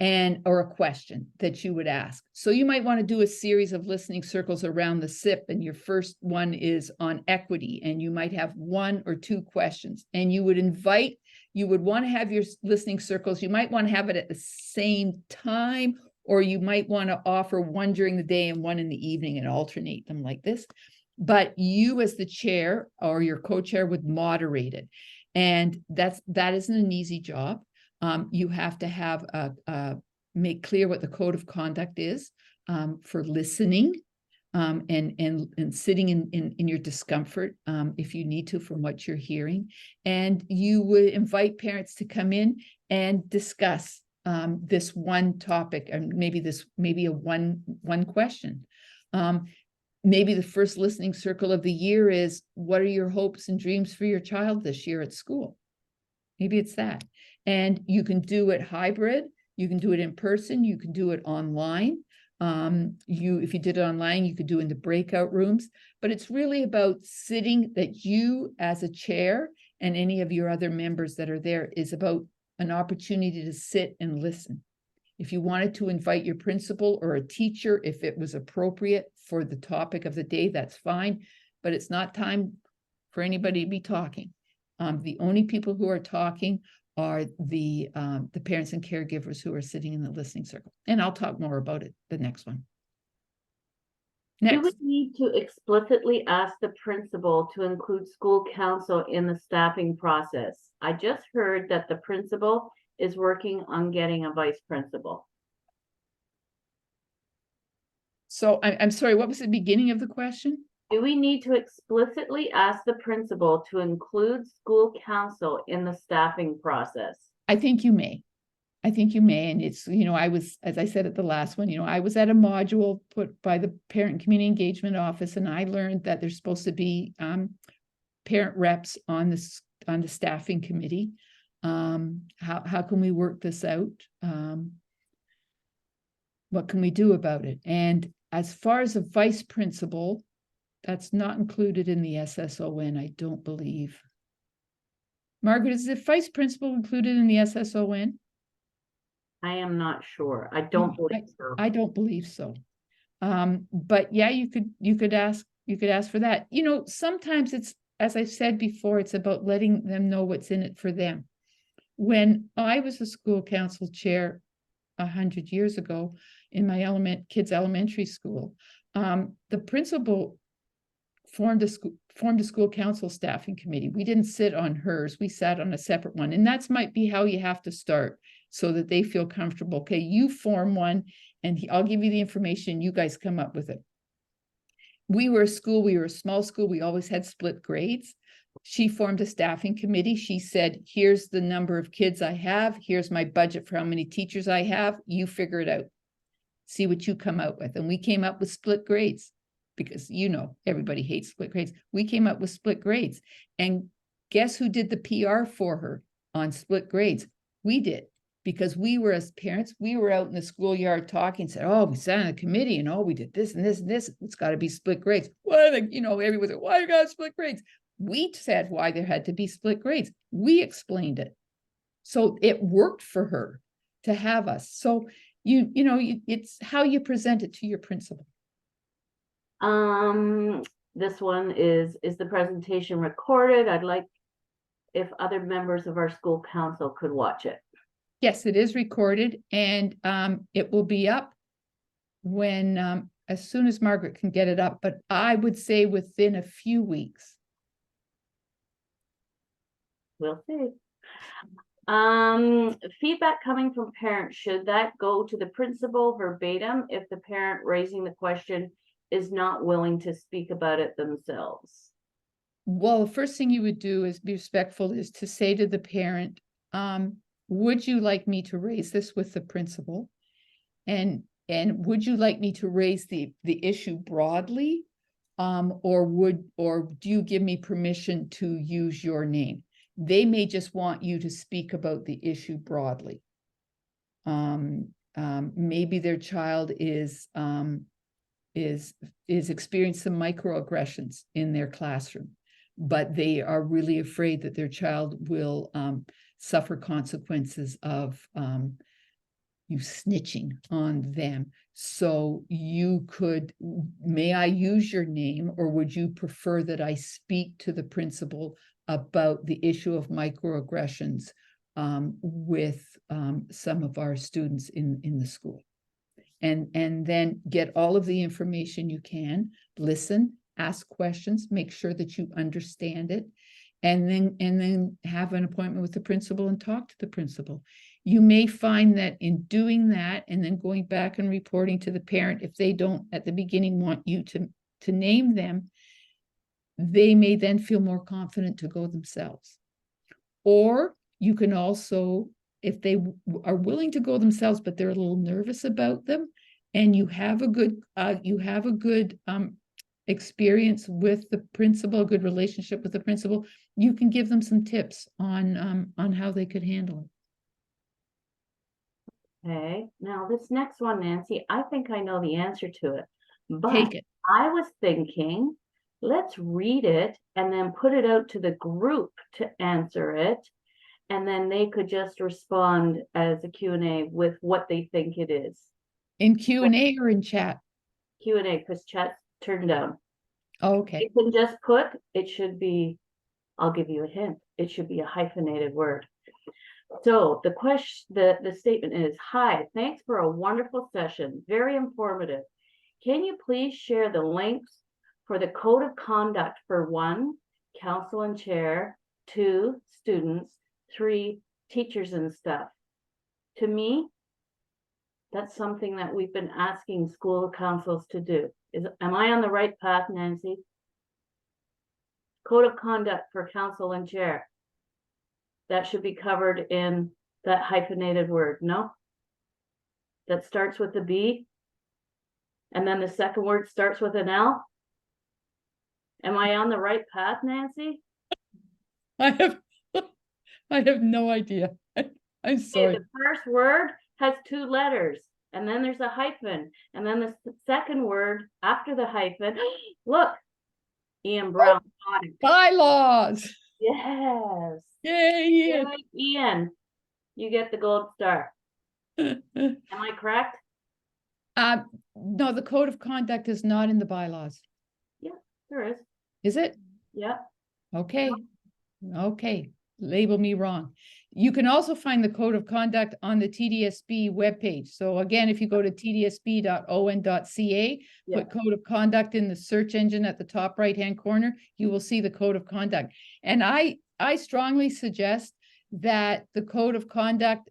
or a question that you would ask. So you might want to do a series of listening circles around the SIP, and your first one is on equity, and you might have 1 or 2 questions, and you would want to have your listening circles. You might want to have it at the same time, or you might want to offer one during the day and one in the evening and alternate them like this. But you as the chair or your co-chair would moderate it. And that isn't an easy job. You have to have make clear what the code of conduct is for listening and sitting in your discomfort if you need to from what you're hearing. And you would invite parents to come in and discuss this one topic, and maybe a one question. Maybe the first listening circle of the year is, what are your hopes and dreams for your child this year at school? Maybe it's that. And you can do it hybrid, you can do it in person, you can do it online. If you did it online, you could do it in the breakout rooms, but it's really about sitting, that you as a chair and any of your other members that are there, is about an opportunity to sit and listen. If you wanted to invite your principal or a teacher, if it was appropriate for the topic of the day, that's fine, but it's not time for anybody to be talking. The only people who are talking are the parents and caregivers who are sitting in the listening circle. And I'll talk more about it the next one. Next. Do we need to explicitly ask the principal to include school council in the staffing process? I just heard that the principal is working on getting a vice principal. So I'm sorry, what was the beginning of the question? Do we need to explicitly ask the principal to include school council in the staffing process? I think you may. And it's, I was, as I said at the last one, I was at a module put by the Parent Community Engagement Office, and I learned that there's supposed to be parent reps on the staffing committee. How can we work this out? What can we do about it? And as far as a vice principal, that's not included in the SSON, I don't believe. Margaret, is the vice principal included in the SSON? I am not sure. I don't believe so. I don't believe so. But yeah, you could ask for that. Sometimes it's, as I said before, it's about letting them know what's in it for them. When I was a school council chair 100 years ago in my kids' elementary school, the principal formed a school council staffing committee. We didn't sit on hers, we sat on a separate one. And that's might be how you have to start, so that they feel comfortable. Okay, you form one, and I'll give you the information, you guys come up with it. We were a small school, we always had split grades. She formed a staffing committee. She said, here's the number of kids I have, here's my budget for how many teachers I have, you figure it out. See what you come out with. And we came up with split grades, because everybody hates split grades. We came up with split grades. And guess who did the PR for her on split grades? We did. Because we were, as parents, we were out in the schoolyard talking, said, oh, we sat on a committee and we did this and this and this. It's got to be split grades. Everyone said, why you got split grades? We said why there had to be split grades. We explained it. So it worked for her to have us. So it's how you present it to your principal. This one is the presentation recorded? I'd like if other members of our school council could watch it. Yes, it is recorded, and it will be up when as soon as Margaret can get it up, but I would say within a few weeks. We'll see. Feedback coming from parents, should that go to the principal verbatim if the parent raising the question is not willing to speak about it themselves? Well, the first thing you would do is be respectful, is to say to the parent, would you like me to raise this with the principal? And would you like me to raise the issue broadly? Or do you give me permission to use your name? They may just want you to speak about the issue broadly. Maybe their child is experiencing some microaggressions in their classroom, but they are really afraid that their child will suffer consequences of you snitching on them. So you could, may I use your name, or would you prefer that I speak to the principal about the issue of microaggressions with some of our students in the school? And then get all of the information you can, listen, ask questions, make sure that you understand it, and then have an appointment with the principal and talk to the principal. You may find that in doing that and then going back and reporting to the parent, if they don't at the beginning want you to name them, they may then feel more confident to go themselves. Or you can also, if they are willing to go themselves, but they're a little nervous about them, and you have a good experience with the principal, a good relationship with the principal, you can give them some tips on how they could handle it. Okay, now this next one, Nancy, I think I know the answer to it, but Take it. I was thinking, let's read it and then put it out to the group to answer it. And then they could just respond as a Q&A with what they think it is. In Q&A or in chat? Q&A, because chat's turned down. Oh, okay. You can just put, it should be, I'll give you a hint, it should be a hyphenated word. So the question, the statement is, hi, thanks for a wonderful session, very informative. Can you please share the links for the code of conduct for 1, council and chair, 2, students, 3, teachers and staff? To me, that's something that we've been asking school councils to do. Am I on the right path, Nancy? Code of conduct for council and chair. That should be covered in that hyphenated word, no? That starts with a B, and then the second word starts with an L. Am I on the right path, Nancy? I have no idea. I'm sorry. Okay, the first word has 2 letters, and then there's a hyphen, and then the second word after the hyphen, look, Ian Brown. Bylaws. Yes. Yay, Yay, Ian, you get the gold star. Ian. Am I correct? No, the code of conduct is not in the bylaws. Yeah, there is. Is it? Yeah. Okay. Okay. Label me wrong. You can also find the code of conduct on the TDSB webpage. So again, if you go to tdsb.on.ca, put code of conduct in the search engine at the top right-hand corner, you will see the code of conduct. And I strongly suggest that the code of conduct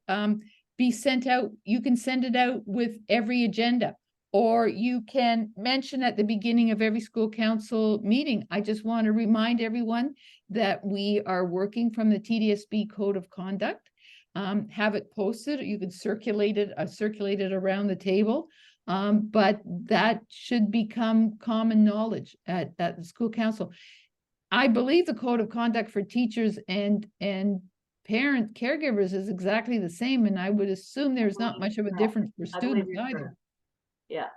be sent out. You can send it out with every agenda, or you can mention at the beginning of every school council meeting. I just want to remind everyone that we are working from the TDSB code of conduct. Have it posted, or you can circulate it around the table. But that should become common knowledge at the school council. I believe the code of conduct for teachers and parent caregivers is exactly the same, and I would assume there's not much of a difference for students either. Yeah.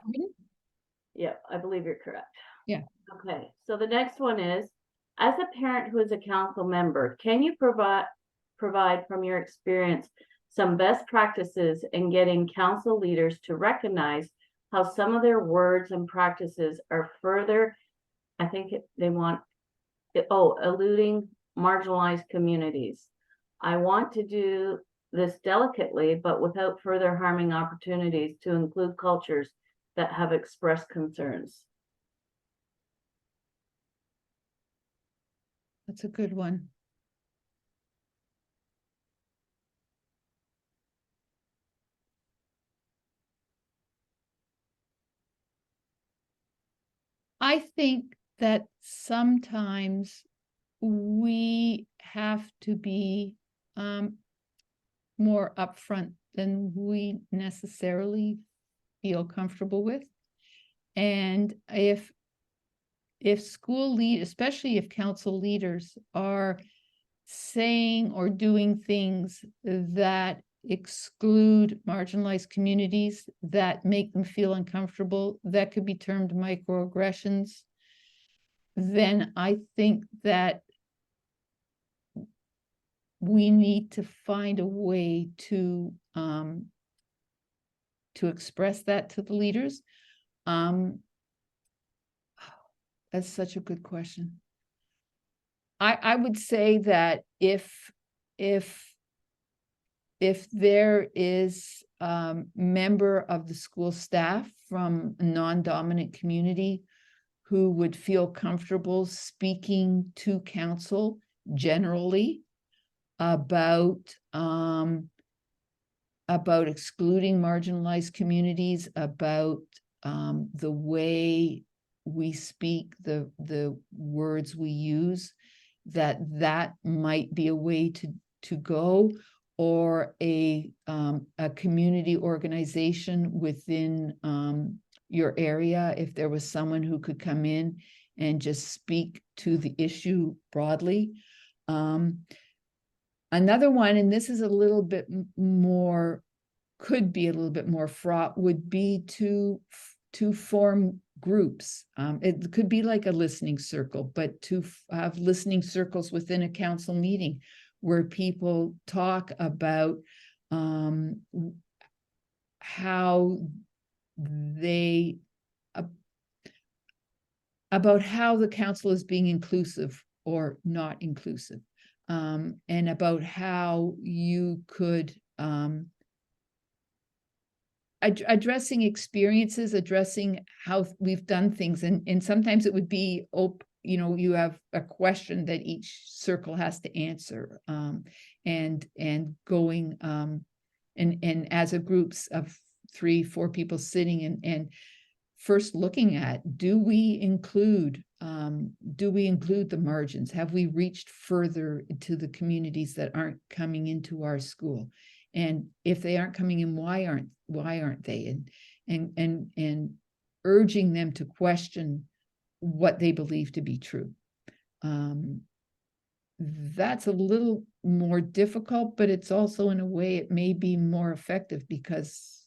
Yeah, I believe you're correct. Yeah. Okay, so the next one is, as a parent who is a council member, can you provide provide from your experience some best practices in getting council leaders to recognize how some of their words and practices are further, I think they want, eluding marginalized communities. I want to do this delicately, but without further harming opportunities to include cultures that have expressed concerns. That's a good one. I think that sometimes we have to be more upfront than we necessarily feel comfortable with. And if especially if council leaders are saying or doing things that exclude marginalized communities, that make them feel uncomfortable, that could be termed microaggressions, then I think that we need to find a way to express that to the leaders. That's such a good question. I would say that if there is a member of the school staff from a non-dominant community who would feel comfortable speaking to council generally about excluding marginalized communities, about the way we speak, the words we use, that might be a way to go, or a community organization within your area, if there was someone who could come in and just speak to the issue broadly. Another one, and this is a little bit more, could be a little bit more fraught, would be to form groups. It could be like a listening circle, but to have listening circles within a council meeting where people talk about how the council is being inclusive or not inclusive, and about how you could addressing experiences, addressing how we've done things, and sometimes it would be you have a question that each circle has to answer, and going and as a groups of 3-4 people sitting and first looking at, do we include the margins? Have we reached further to the communities that aren't coming into our school? And if they aren't coming in, why aren't they? And urging them to question what they believe to be true. That's a little more difficult, but it's also, in a way, it may be more effective because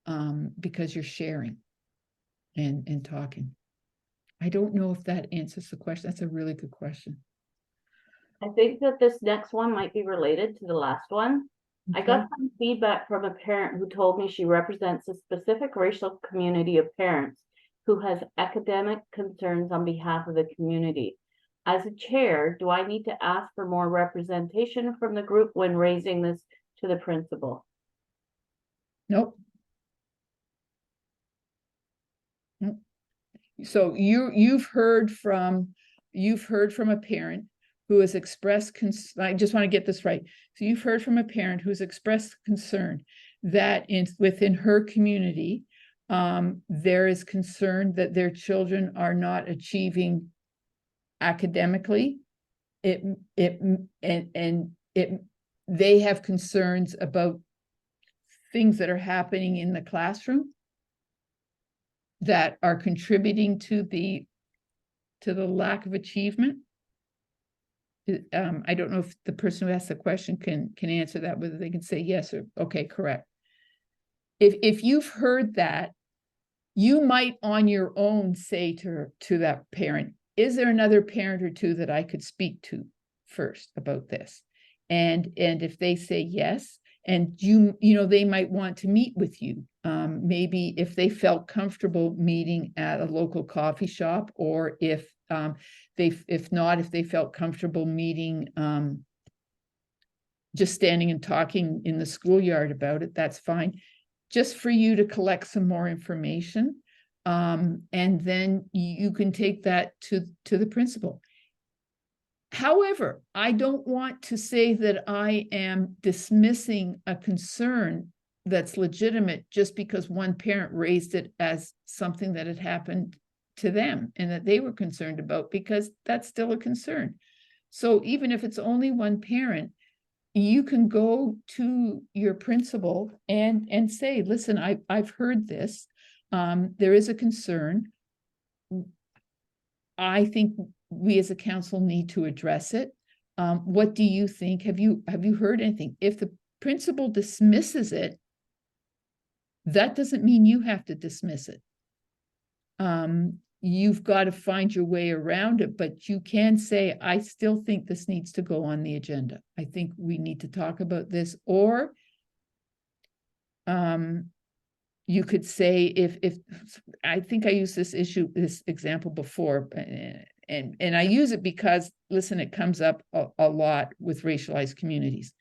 you're sharing and talking. I don't know if that answers the question. That's a really good question. I think that this next one might be related to the last one. Okay. I got some feedback from a parent who told me she represents a specific racial community of parents who has academic concerns on behalf of the community. As a chair, do I need to ask for more representation from the group when raising this to the principal? Nope. Nope. So you've heard from a parent who has expressed I just want to get this right. So you've heard from a parent who's expressed concern that within her community, there is concern that their children are not achieving academically. They have concerns about things that are happening in the classroom that are contributing to the lack of achievement. I don't know if the person who asked the question can answer that, whether they can say yes or okay, correct. If you've heard that, you might on your own say to that parent, is there another parent or two that I could speak to first about this. And if they say yes, and you know, they might want to meet with you. Maybe if they felt comfortable meeting at a local coffee shop, or if they felt comfortable meeting, just standing and talking in the schoolyard about it, that's fine. Just for you to collect some more information. And then you can take that to the principal. However, I don't want to say that I am dismissing a concern that's legitimate just because one parent raised it as something that had happened to them and that they were concerned about, because that's still a concern. So even if it's only one parent, you can go to your principal and say, listen, I've heard this. There is a concern. I think we as a council need to address it. What do you think? Have you heard anything? If the principal dismisses it, that doesn't mean you have to dismiss it. You've got to find your way around it, but you can say, I still think this needs to go on the agenda. I think we need to talk about this. Or you could say, if I think I used this example before, and I use it because, listen, it comes up a lot with racialized communities.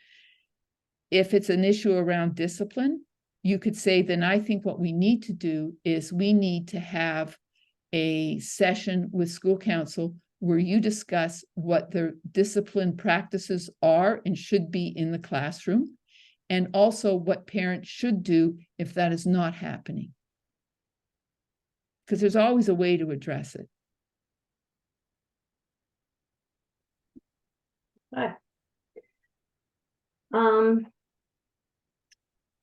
If it's an issue around discipline, you could say, then I think what we need to do is we need to have a session with school council where you discuss what the discipline practices are and should be in the classroom, and also what parents should do if that is not happening. Because there's always a way to address it. Right.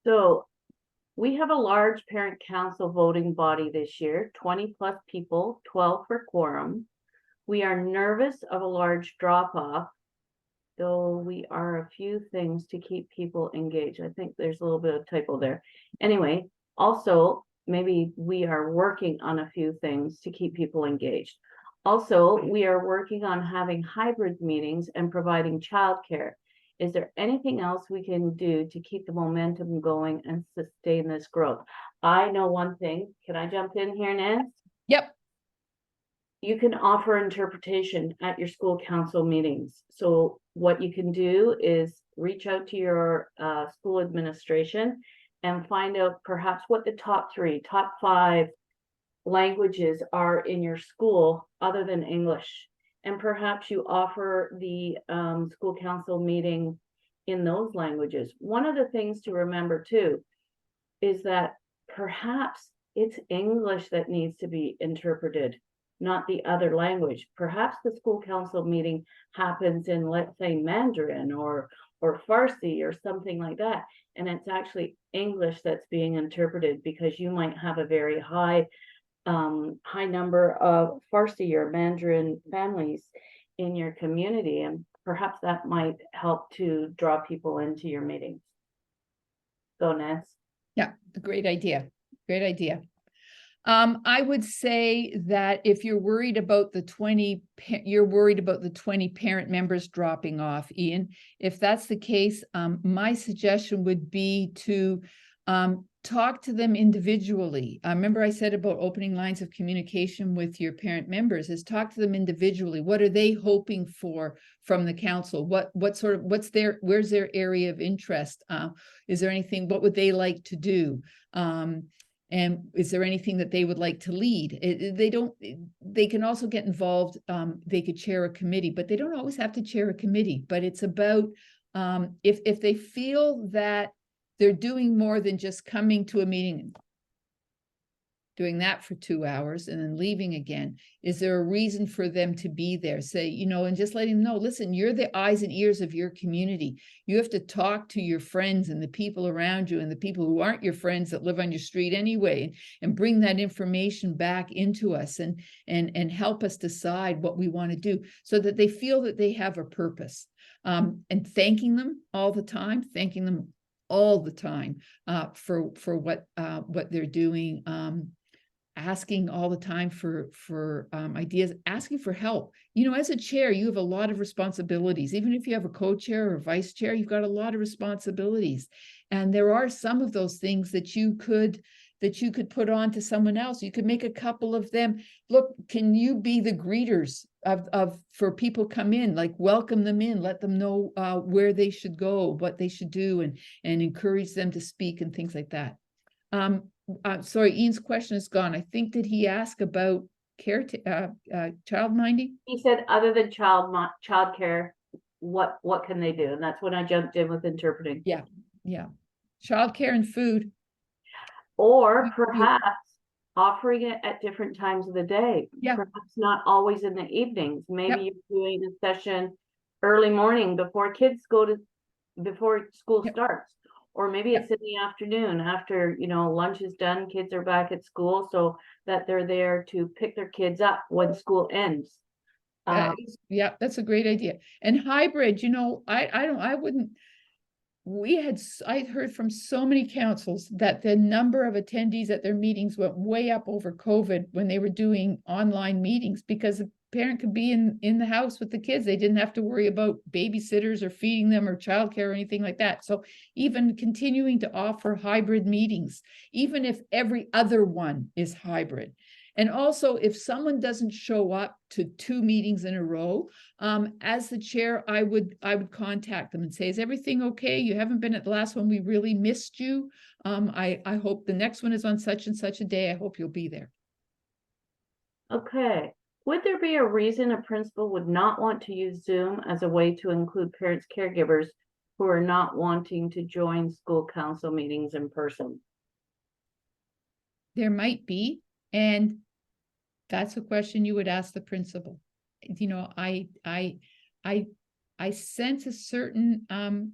So we have a large parent council voting body this year, 20 plus people, 12 for quorum. We are nervous of a large drop off, though we are a few things to keep people engaged. I think there's a little bit of typo there. Anyway, also, maybe we are working on a few things to keep people engaged. Also, we are working on having hybrid meetings and providing childcare. Is there anything else we can do to keep the momentum going and sustain this growth? I know one thing. Can I jump in here, Nance? Yep. You can offer interpretation at your school council meetings. So what you can do is reach out to your school administration and find out perhaps what the top 3, top 5 languages are in your school other than English. And perhaps you offer the school council meeting in those languages. One of the things to remember too is that perhaps it's English that needs to be interpreted, not the other language. Perhaps the school council meeting happens in, let's say, Mandarin or Farsi or something like that. And it's actually English that's being interpreted because you might have a very high number of Farsi or Mandarin families in your community, and perhaps that might help to draw people into your meetings. Go, Nance. Yeah, great idea. Great idea. I would say that if you're worried about the 20 parent members dropping off, Ian, if that's the case, my suggestion would be to talk to them individually. Remember I said about opening lines of communication with your parent members, is talk to them individually. What are they hoping for from the council? Where's their area of interest? Is there anything, what would they like to do? And is there anything that they would like to lead? They can also get involved. They could chair a committee, but they don't always have to chair a committee. But it's about, if they feel that they're doing more than just coming to a meeting, doing that for 2 hours and then leaving again, is there a reason for them to be there? Say, and just letting them know, listen, you're the eyes and ears of your community. You have to talk to your friends and the people around you and the people who aren't your friends that live on your street anyway, and bring that information back into us and help us decide what we want to do, so that they feel that they have a purpose. And thanking them all the time for what they're doing. asking all the time for ideas, asking for help. You know, as a chair, you have a lot of responsibilities. Even if you have a co-chair or vice chair, you've got a lot of responsibilities. And there are some of those things that you could put on to someone else. You could make a couple of them. Look, can you be the greeters of for people come in, like welcome them in, let them know where they should go, what they should do, and encourage them to speak and things like that. Sorry, Ian's question is gone. I think, did he ask about child minding? He said, other than child care, what can they do? And that's when I jumped in with interpreting. Yeah. Childcare and food. Or perhaps offering it at different times of the day. Yeah. Perhaps not always in the evenings. Maybe Yep. you're doing a session early morning before school Yep. starts. Or maybe it's in the afternoon after, lunch is done, kids are back at school, so that they're there to pick their kids up when school ends. Yeah, that's a great idea. And hybrid, I heard from so many councils that the number of attendees at their meetings went way up over COVID when they were doing online meetings, because a parent could be in the house with the kids. They didn't have to worry about babysitters or feeding them or childcare or anything like that. So even continuing to offer hybrid meetings, even if every other one is hybrid. And also, if someone doesn't show up to 2 meetings in a row, as the chair, I would contact them and say, is everything okay? You haven't been at the last one. We really missed you. I hope the next one is on such and such a day. I hope you'll be there. Okay. Would there be a reason a principal would not want to use Zoom as a way to include parents, caregivers who are not wanting to join school council meetings in person? There might be, and that's a question you would ask the principal. I sense a certain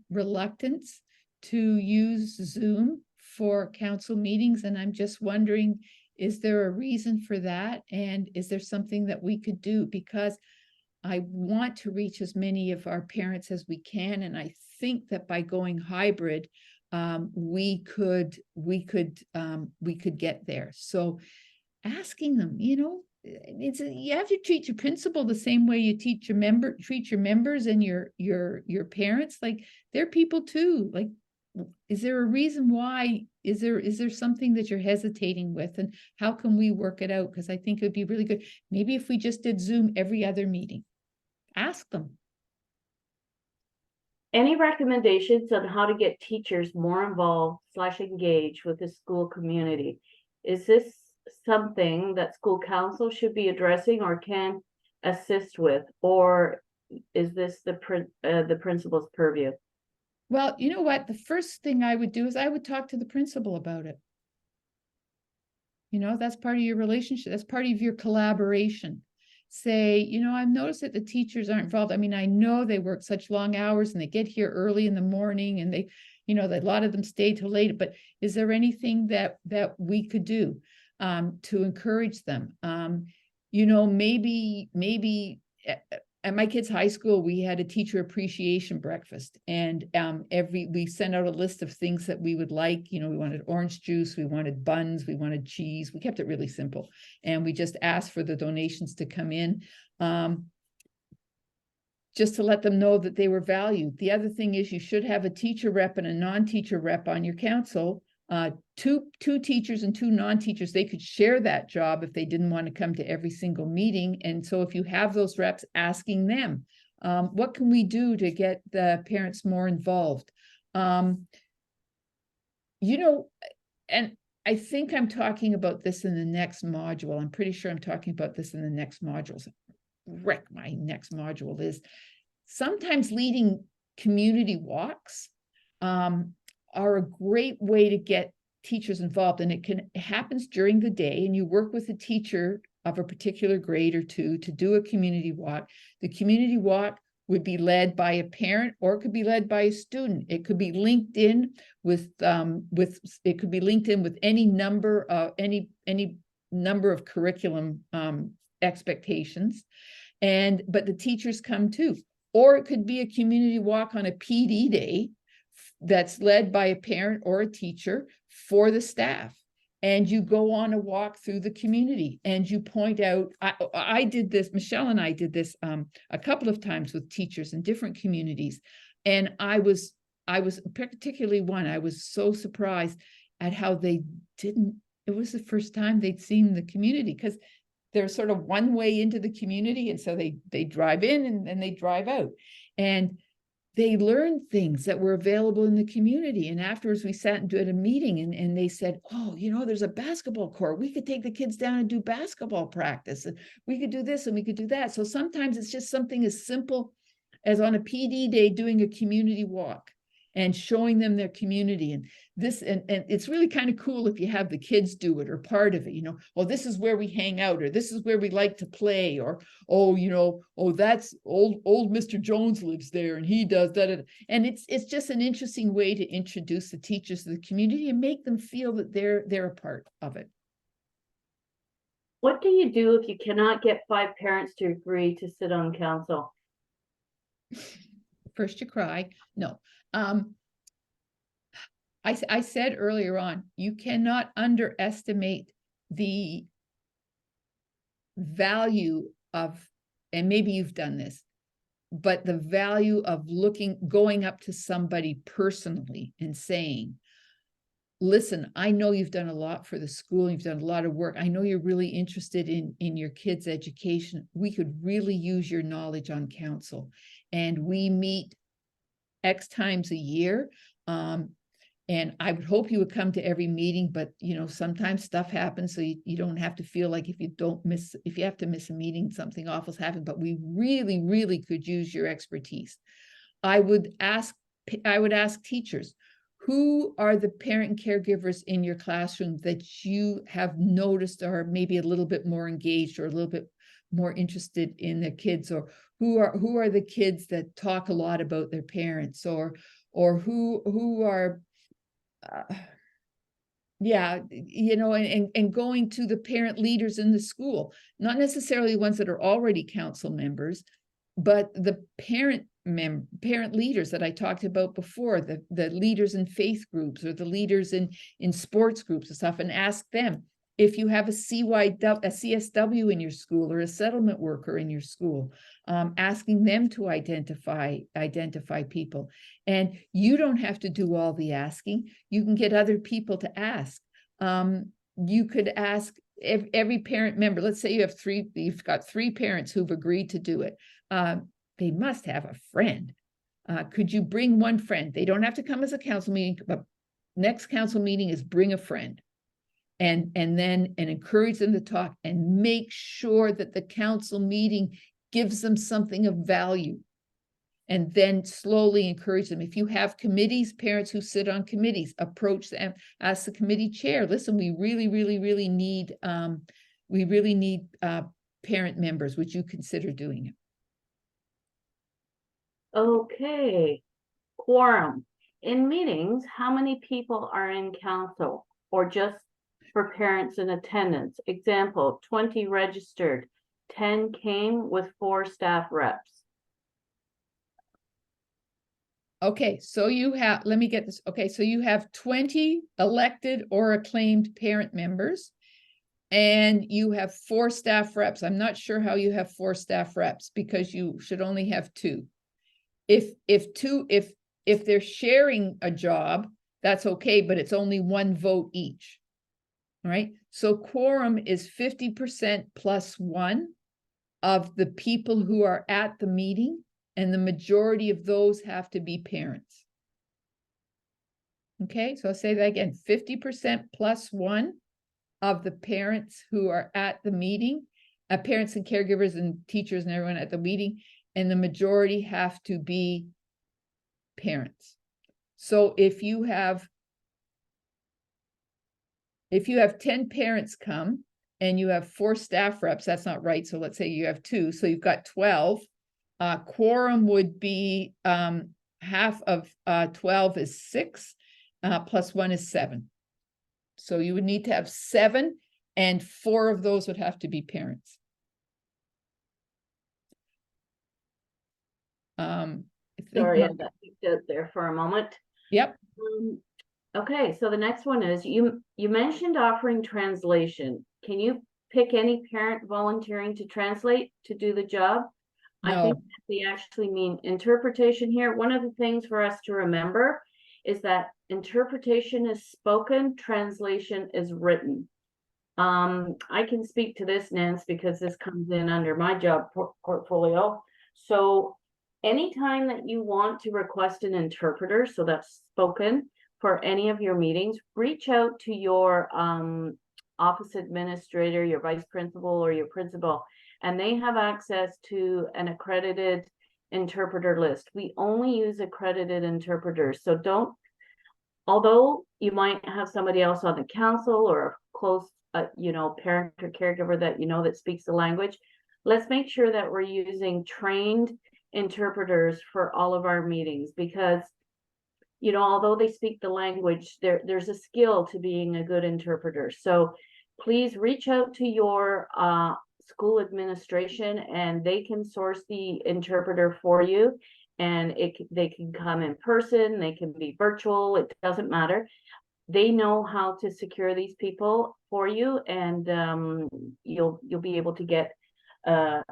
reluctance to use Zoom for council meetings, and I'm just wondering, is there a reason for that? And is there something that we could do? Because I want to reach as many of our parents as we can, and I think that by going hybrid, we could get there. So asking them, you have to treat your principal the same way you treat your members and your parents. Like, they're people too. Like, is there a reason why? Is there something that you're hesitating with, and how can we work it out? Because I think it would be really good. Maybe if we just did Zoom every other meeting. Ask them. Any recommendations on how to get teachers more involved / engaged with the school community? Is this something that school council should be addressing or can assist with, or is this the principal's purview? Well, you know what? The first thing I would do is I would talk to the principal about it. That's part of your relationship. That's part of your collaboration. Say, I've noticed that the teachers aren't involved. I mean, I know they work such long hours and they get here early in the morning, and they, a lot of them stay till late, but is there anything that we could do to encourage them? Maybe at my kids' high school, we had a teacher appreciation breakfast, and we sent out a list of things that we would like. We wanted orange juice, we wanted buns, we wanted cheese. We kept it really simple, and we just asked for the donations to come in, just to let them know that they were valued. The other thing is, you should have a teacher rep and a non-teacher rep on your council. Two teachers and 2 non-teachers, they could share that job if they didn't want to come to every single meeting. And so if you have those reps, asking them, what can we do to get the parents more involved? And I think I'm talking about this in the next module. I'm pretty sure I'm talking about this in the next module. Rick, my next module is sometimes leading community walks are a great way to get teachers involved, and it happens during the day, and you work with a teacher of a particular grade or 2 to do a community walk. The community walk would be led by a parent, or it could be led by a student. It could be linked in with any number of curriculum expectations, but the teachers come too. Or it could be a community walk on a PD day that's led by a parent or a teacher for the staff. and you go on a walk through the community and you point out, I did this, Michelle and I did this a couple of times with teachers in different communities. And I was particularly one, I was so surprised at how they didn't, it was the first time they'd seen the community, because they're sort of one way into the community. And so they drive in and then they drive out. And they learned things that were available in the community. And afterwards we sat and did a meeting, and they said, oh, you know, there's a basketball court. We could take the kids down and do basketball practice, and we could do this and we could do that. So sometimes it's just something as simple as on a PD day doing a community walk and showing them their community. And this, and it's really kind of cool if you have the kids do it or part of it, you know, oh, this is where we hang out, or this is where we like to play, or, oh, you know, oh, that's old Mr. Jones lives there and he does that. And it's just an interesting way to introduce the teachers to the community and make them feel that they're a part of it. What do you do if you cannot get 5 parents to agree to sit on council? First you cry. No. I said earlier on, you cannot underestimate the value of, and maybe you've done this, but the value of going up to somebody personally and saying, listen, I know you've done a lot for the school, you've done a lot of work. I know you're really interested in your kids' education. We could really use your knowledge on council. And we meet X times a year. And I would hope you would come to every meeting, but you know, sometimes stuff happens. So you don't have to feel like if you have to miss a meeting, something awful's happened, but we really, really could use your expertise. I would ask teachers, who are the parent and caregivers in your classroom that you have noticed are maybe a little bit more engaged or a little bit more interested in their kids, or who are the kids that talk a lot about their parents, or who are yeah, you know, and going to the parent leaders in the school, not necessarily ones that are already council members, but the parent leaders that I talked about before, the leaders in faith groups or the leaders in sports groups and stuff, and ask them if you have a CSW in your school or a settlement worker in your school, asking them to identify people. And you don't have to do all the asking. You can get other people to ask. You could ask every parent member. Let's say you've got 3 parents who've agreed to do it. They must have a friend. Could you bring one friend? They don't have to come as a council meeting, but next council meeting is bring a friend. And encourage them to talk, and make sure that the council meeting gives them something of value. And then slowly encourage them. If you have committees, parents who sit on committees, approach them, ask the committee chair, listen, we really need parent members. Would you consider doing it? Okay, quorum. In meetings, how many people are in council, or just for parents in attendance? Example, 20 registered, 10 came with 4 staff reps. Okay, so you have, let me get this. Okay, so you have 20 elected or acclaimed parent members, and you have 4 staff reps. I'm not sure how you have 4 staff reps, because you should only have 2. If they're sharing a job, that's okay, but it's only 1 vote each. All right, so quorum is 50% plus 1 of the people who are at the meeting, and the majority of those have to be parents. Okay, so I'll say that again, 50% plus 1 of the parents who are at the meeting, parents and caregivers and teachers and everyone at the meeting, and the majority have to be parents. So if you have 10 parents come and you have 4 staff reps, that's not right. So let's say you have 2, so you've got 12. Quorum would be half of 12 is 6, plus 1 is 7. So you would need to have 7, and 4 of those would have to be parents. Sorry, I got kicked out there for a moment. Yep. Okay, so the next one is, you mentioned offering translation. Can you pick any parent volunteering to translate to do the job? I think No, they actually mean interpretation here. One of the things for us to remember is that interpretation is spoken, translation is written. I can speak to this, Nance, because this comes in under my job portfolio. So anytime that you want to request an interpreter, so that's spoken, for any of your meetings, reach out to your office administrator, your vice principal, or your principal, and they have access to an accredited interpreter list. We only use accredited interpreters, so don't, although you might have somebody else on the council or a close, parent or caregiver that that speaks the language, let's make sure that we're using trained interpreters for all of our meetings, because although they speak the language, there's a skill to being a good interpreter. So please reach out to your school administration, and they can source the interpreter for you. And they can come in person, they can be virtual, it doesn't matter. They know how to secure these people for you, and you'll be able to get a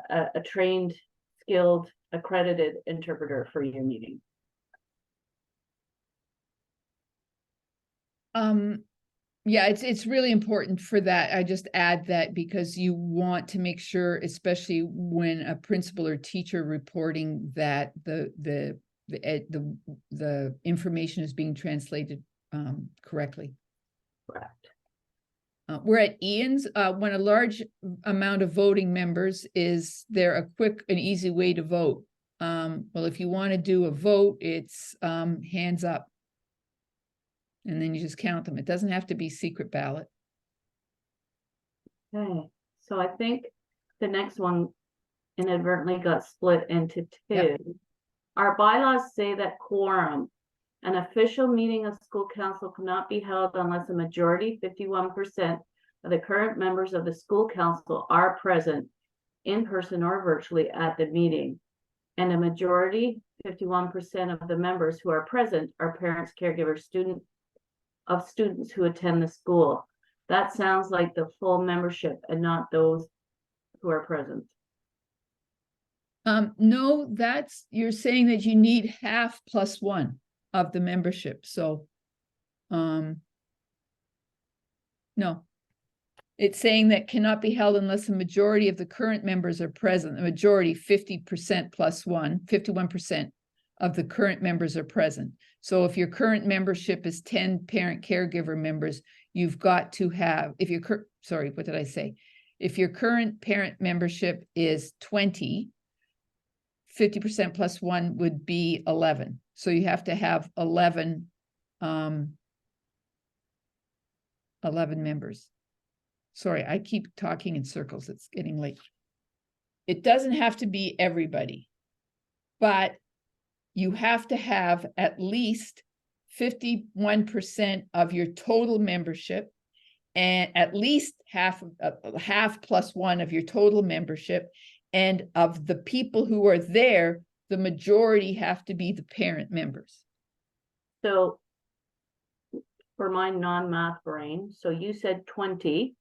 trained, skilled, accredited interpreter for your meeting. Yeah, it's really important for that. I just add that because you want to make sure, especially when a principal or teacher reporting, that the information is being translated correctly. Correct. We're at Ian's. When a large amount of voting members, is there a quick and easy way to vote? Well, if you want to do a vote, it's hands up. And then you just count them. It doesn't have to be secret ballot. Okay, so I think the next one inadvertently got split into two. Yep. Our bylaws say that quorum, an official meeting of school council, cannot be held unless a majority, 51% of the current members of the school council are present in person or virtually at the meeting. And a majority, 51% of the members who are present are parents, caregivers, students who attend the school. That sounds like the full membership and not those who are present. No, you're saying that you need half plus one of the membership. So, no, it's saying that cannot be held unless a majority of the current members are present. The majority, 50% plus one, 51% of the current members are present. So if your current membership is 10 parent caregiver members, you've got to have, if your sorry, what did I say? If your current parent membership is 20, 50% plus one would be 11. So you have to have 11 members. Sorry, I keep talking in circles. It's getting late. It doesn't have to be everybody, but you have to have at least 51% of your total membership, and at least half plus one of your total membership. And of the people who are there, the majority have to be the parent members. So for my non-math brain, so you said 20,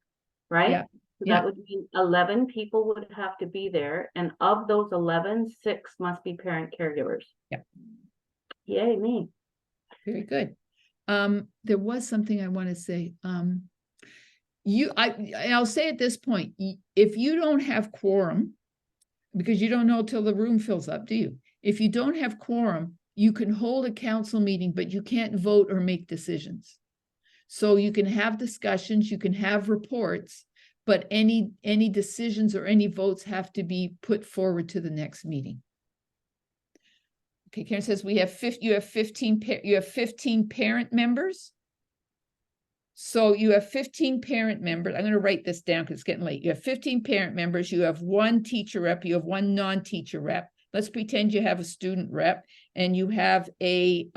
right? Yeah. So Yeah. that would mean 11 people would have to be there. And of those 11, 6 must be parent caregivers. Yeah. Yay, me. Very good. There was something I want to say. I'll say at this point, if you don't have quorum, because you don't know till the room fills up, do you? If you don't have quorum, you can hold a council meeting, but you can't vote or make decisions. So you can have discussions, you can have reports, but any decisions or any votes have to be put forward to the next meeting. Okay, Karen says you have 15 parent members. So you have 15 parent members. I'm going to write this down because it's getting late. You have 15 parent members. You have one teacher rep. You have one non-teacher rep. Let's pretend you have a student rep and you have a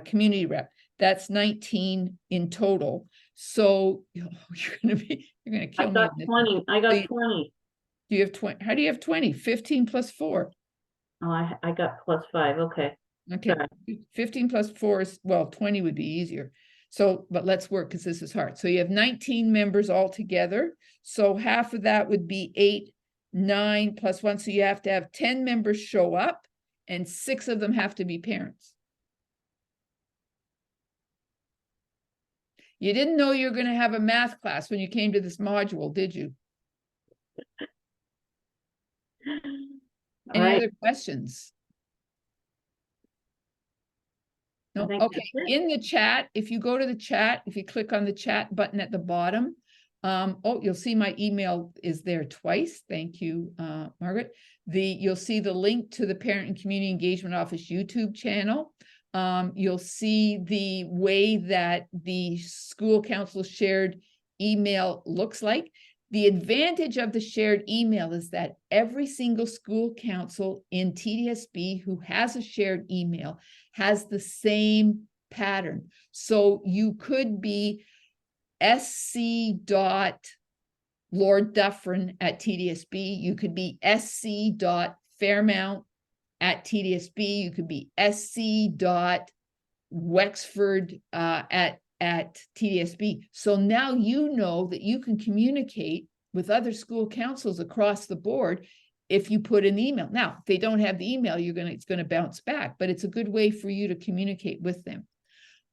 community rep. That's 19 in total. So you're going to kill me. I got 20. I got 20. Do you have 20? How do you have 20? 15 plus 4. Oh, I got plus 5. Okay. Okay. Sorry. 15 plus 4 is, well, 20 would be easier. So, but let's work because this is hard. So you have 19 members altogether. So half of that would be 8, 9 plus 1. So you have to have 10 members show up and 6 of them have to be parents. You didn't know you were going to have a math class when you came to this module, did you? All Any right. other questions? No, think okay, that's it. in the chat, if you go to the chat, if you click on the chat button at the bottom, oh, you'll see my email is there twice. Thank you, Margaret. You'll see the link to the Parent and Community Engagement Office YouTube channel. You'll see the way that the school council shared email looks like. The advantage of the shared email is that every single school council in TDSB who has a shared email has the same pattern. So you could be sc.lord.dufferin@TDSB. You could be sc.fairmount@TDSB. You could be sc.wexford at TDSB. So now you know that you can communicate with other school councils across the board if you put an email. Now, if they don't have the email, it's going to bounce back, but it's a good way for you to communicate with them.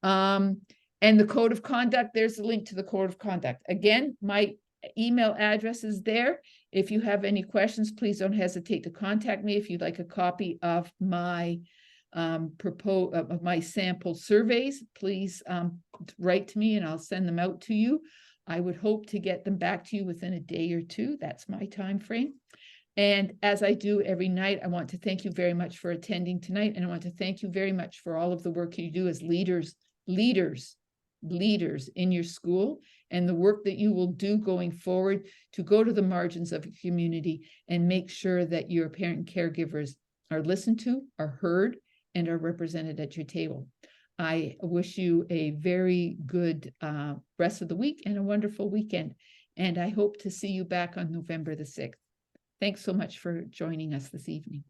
And the code of conduct, there's a link to the code of conduct. Again, my email address is there. If you have any questions, please don't hesitate to contact me. If you'd like a copy of my my sample surveys, please write to me and I'll send them out to you. I would hope to get them back to you within a day or two. That's my time frame. And as I do every night, I want to thank you very much for attending tonight. And I want to thank you very much for all of the work you do as leaders in your school, and the work that you will do going forward to go to the margins of your community and make sure that your parent caregivers are listened to, are heard, and are represented at your table. I wish you a very good rest of the week and a wonderful weekend. And I hope to see you back on November the 6th. Thanks so much for joining us this evening.